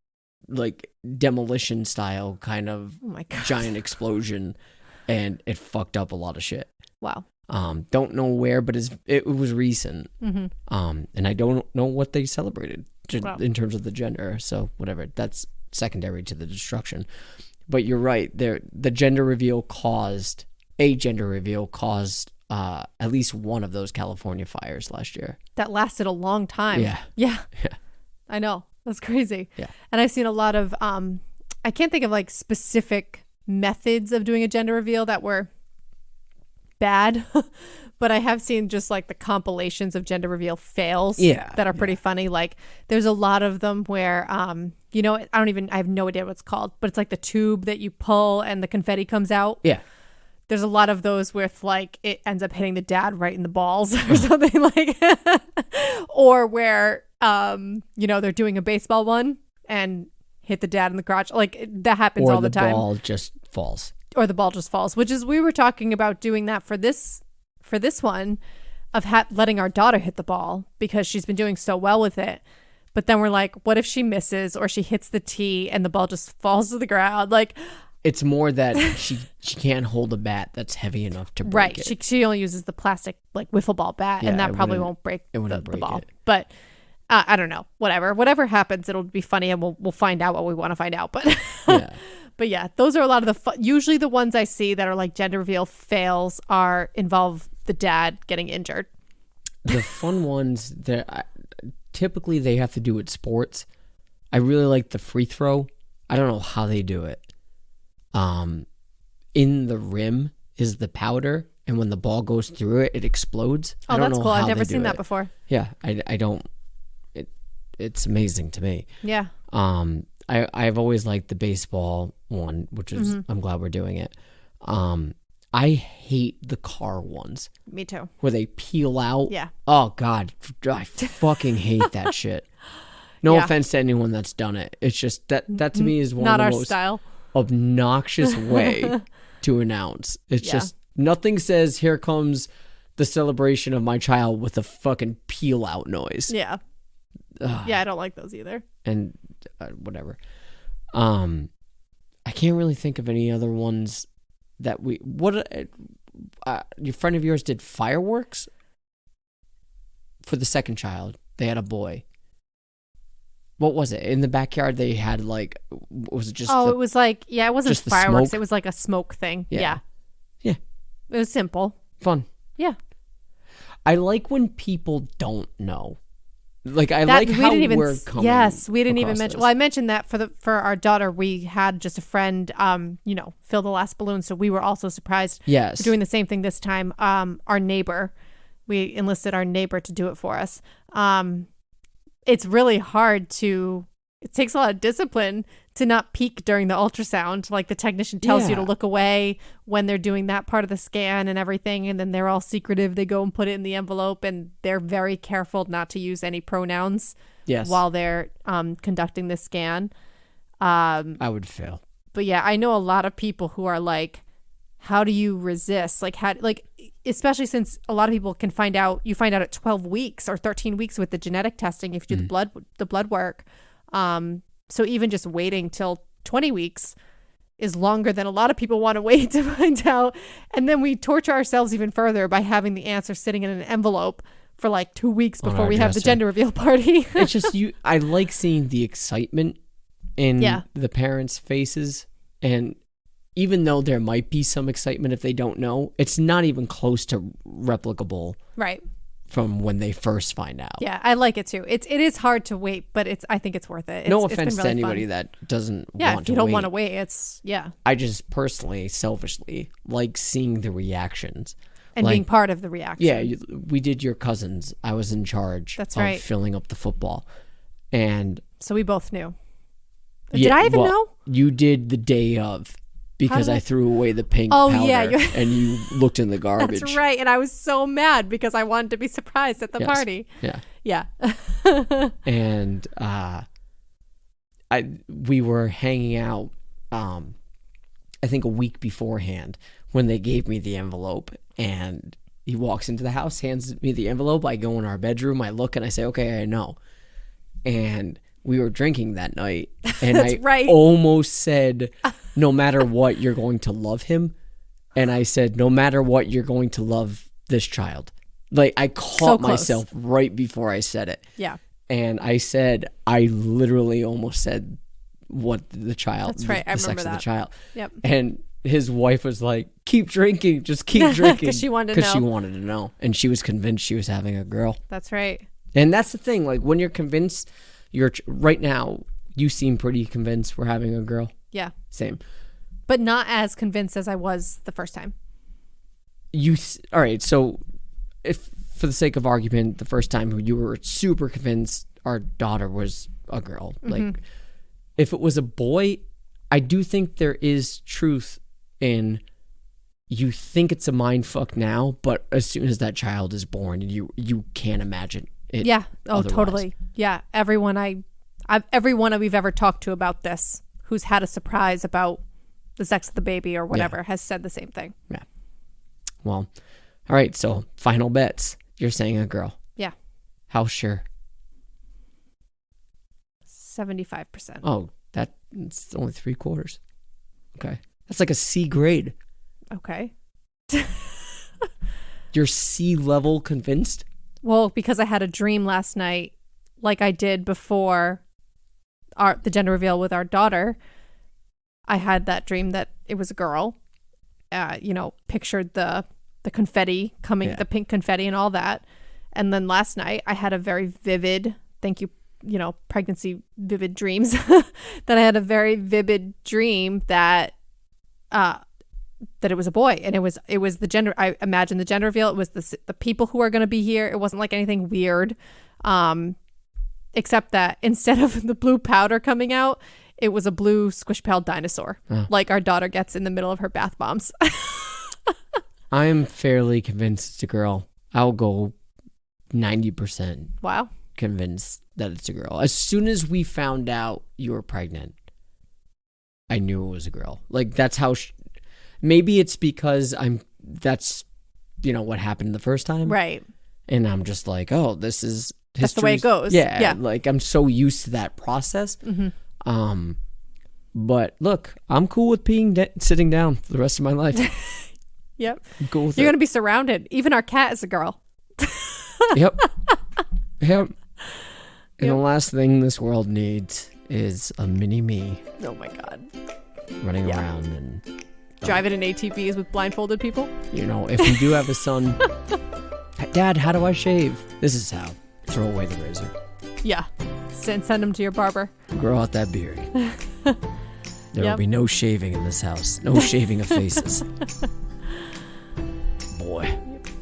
like demolition style kind of giant explosion, and it fucked up a lot of shit. Wow. Don't know where, but it was recent. And I don't know what they celebrated in terms of the gender. So whatever, that's secondary to the destruction. But you're right. The gender reveal caused at least one of those California fires last year. That lasted a long time. Yeah. I know. That's crazy. Yeah. And I've seen a lot of, I can't think of like specific methods of doing a gender reveal that were bad, but I have seen just like the compilations of gender reveal fails that are pretty funny. Like there's a lot of them where, I have no idea what it's called, but it's like the tube that you pull and the confetti comes out. Yeah. There's a lot of those with like it ends up hitting the dad right in the balls or something like, or where, they're doing a baseball one and hit the dad in the crotch. Like that happens all the time. Or the ball just falls. Or the ball just falls, which is, we were talking about doing that for this one of letting our daughter hit the ball because she's been doing so well with it. But then we're like, what if she misses or she hits the tee and the ball just falls to the ground? Like, it's more that she can't hold a bat that's heavy enough to break it. She only uses the plastic like wiffle ball bat, and that probably won't break the ball. But I don't know. Whatever happens, it'll be funny, and we'll find out what we want to find out. But but yeah, those are a lot of the usually the ones I see that are like gender reveal fails involve the dad getting injured. The fun ones that typically they have to do with sports. I really like the free throw. I don't know how they do it. In the rim is the powder, and when the ball goes through it, it explodes. Oh, that's cool. I've never seen that before. Yeah, I don't. It's amazing to me. Yeah. I've always liked the baseball one, which is I'm glad we're doing it. I hate the car ones. Me too. Where they peel out. Yeah. Oh God, I fucking hate that shit. No offense to anyone that's done it. It's just that to me is one of the most style. Obnoxious way to announce. It's just nothing says here comes the celebration of my child with a fucking peel out noise. Yeah. Yeah, I don't like those either. And whatever. I can't really think of any other ones that your friend of yours did fireworks for the second child. They had a boy. What was it? In the backyard, they had like, was it just? Oh, it was like, it wasn't just fireworks. Smoke? It was like a smoke thing. Yeah. It was simple. Fun. Yeah. I like when people don't know. Like like how we're coming. Yes, we didn't even mention. This. Well, I mentioned that for our daughter, we had just a friend, fill the last balloon. So we were also surprised. Yes. We're doing the same thing this time. Our neighbor, we enlisted our neighbor to do it for us. It's really hard it takes a lot of discipline to not peek during the ultrasound. Like the technician tells you to look away when they're doing that part of the scan and everything. And then they're all secretive. They go and put it in the envelope, and they're very careful not to use any pronouns while they're conducting the scan. I would fail. But yeah, I know a lot of people who are like, how do you resist? Especially since a lot of people you find out at 12 weeks or 13 weeks with the genetic testing if you do the blood work. So even just waiting till 20 weeks is longer than a lot of people want to wait to find out. And then we torture ourselves even further by having the answer sitting in an envelope for like 2 weeks before we have the gender reveal party. It's just I like seeing the excitement in the parents' faces, and even though there might be some excitement if they don't know, it's not even close to replicable. Right. From when they first find out. Yeah, I like it too. It is hard to wait, but I think it's worth it. No offense to anybody that doesn't want to wait. Yeah, if you don't want to wait, I just personally, selfishly, like seeing the reactions. And being part of the reaction. Yeah, we did your cousins. I was in charge of filling up the football. And so we both knew. Did I even know? You did the day of. Because I threw away the pink powder and you looked in the garbage. That's right. And I was so mad because I wanted to be surprised at the party. Yeah. Yeah. And we were hanging out, I think a week beforehand when they gave me the envelope, and he walks into the house, hands me the envelope. I go in our bedroom, I look, and I say, okay, I know. And we were drinking that night, and I almost said, no matter what, you're going to love him. And I said, no matter what, you're going to love this child. Like, I caught myself right before I said it. Yeah. And I literally almost said what the child. That's right. I remember sex that. of the child. Yep. And his wife was like, keep drinking, just keep drinking. Because she wanted to know. Because she wanted to know. And she was convinced she was having a girl. That's right. And that's the thing. Like, when you're convinced, right now, you seem pretty convinced we're having a girl. Yeah. Same. But not as convinced as I was the first time. All right. So, if for the sake of argument, the first time you were super convinced our daughter was a girl, like, if it was a boy, I do think there is truth in you think it's a mind fuck now, but as soon as that child is born, you can't imagine it. Yeah. Oh, otherwise. Totally. Yeah. Everyone we've ever talked to about this, who's had a surprise about the sex of the baby or whatever, has said the same thing. Yeah. Well, all right. So final bets. You're saying a girl. Yeah. How sure? 75%. Oh, it's only 3/4. Okay. That's like a C grade. Okay. You're C level convinced? Well, because I had a dream last night, like I did before the gender reveal with our daughter. I had that dream that it was a girl. Pictured the confetti coming, the pink confetti and all that. And then last night I had a very vivid, thank you, pregnancy vivid dreams, that I had a very vivid dream that it was a boy, and it was the gender. I imagine the gender reveal. It was the people who are going to be here. It wasn't like anything weird, except that instead of the blue powder coming out, it was a blue squish-palled dinosaur, like our daughter gets in the middle of her bath bombs. I'm fairly convinced it's a girl. I'll go 90%. Wow. Convinced that it's a girl. As soon as we found out you were pregnant, I knew it was a girl. Like, that's how maybe it's because that's what happened the first time, right? And I'm just like, oh, that's the way it goes. Yeah, like, I'm so used to that process. But look, I'm cool with sitting down for the rest of my life. Yep. I'm cool with You're gonna be surrounded. Even our cat is a girl. Yep. And the last thing this world needs is a mini me. Oh my God. Running around and driving in ATVs with blindfolded people. If you do have a son, Dad, how do I shave? This is how. Throw away the razor. Yeah. Send them to your barber. Grow out that beard. There will be no shaving in this house. No shaving of faces. Boy.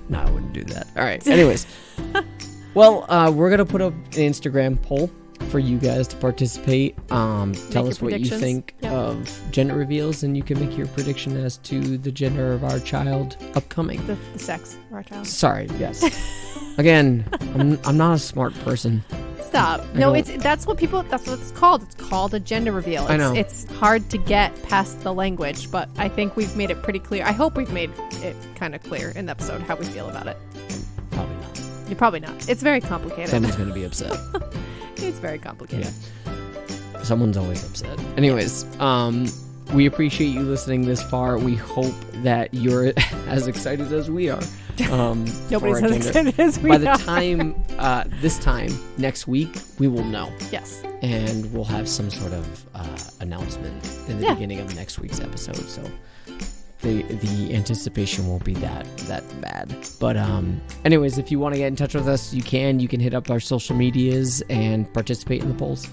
No, I wouldn't do that. All right. Anyways. Well, we're going to put up an Instagram poll for you guys to participate. Tell us what you think of gender reveals, and you can make your prediction as to the gender of our child upcoming. The sex of our child. Sorry, yes. Again, I'm not a smart person. Stop. That's what it's called. It's called a gender reveal. I know. It's hard to get past the language, but I think we've made it pretty clear. I hope we've made it kind of clear in the episode how we feel about it. Probably not. You're probably not. It's very complicated. Someone's going to be upset. It's very complicated. Yeah. Someone's always upset. Anyways, we appreciate you listening this far. We hope that you're as excited as we are. Nobody's as excited as we are. By the time, this time, next week, we will know. Yes. And we'll have some sort of announcement in the beginning of next week's episode. So the anticipation won't be that bad. But anyways, if you want to get in touch with us, you can hit up our social medias and participate in the polls.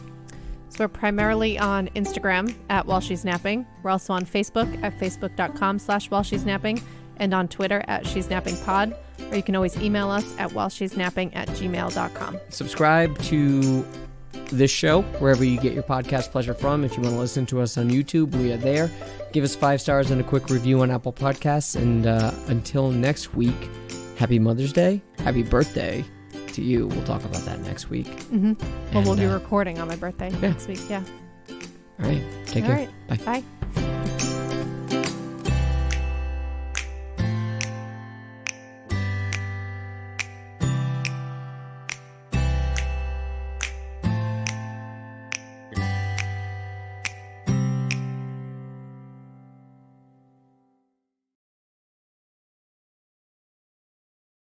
So we're primarily on Instagram at While She's Napping. We're also on Facebook at facebook.com/While She's Napping, and on Twitter at She's Napping Pod. Or you can always email us at whileshe'snapping@gmail.com. Subscribe to this show wherever you get your podcast pleasure from. If you want to listen to us on YouTube, we are there. Give us 5 stars and a quick review on Apple Podcasts. And until next week, happy Mother's Day, happy birthday to you. We'll talk about that next week. Mm-hmm. Well, we'll be recording on my birthday next week. Yeah. All right. Take care. All right. Bye. Bye.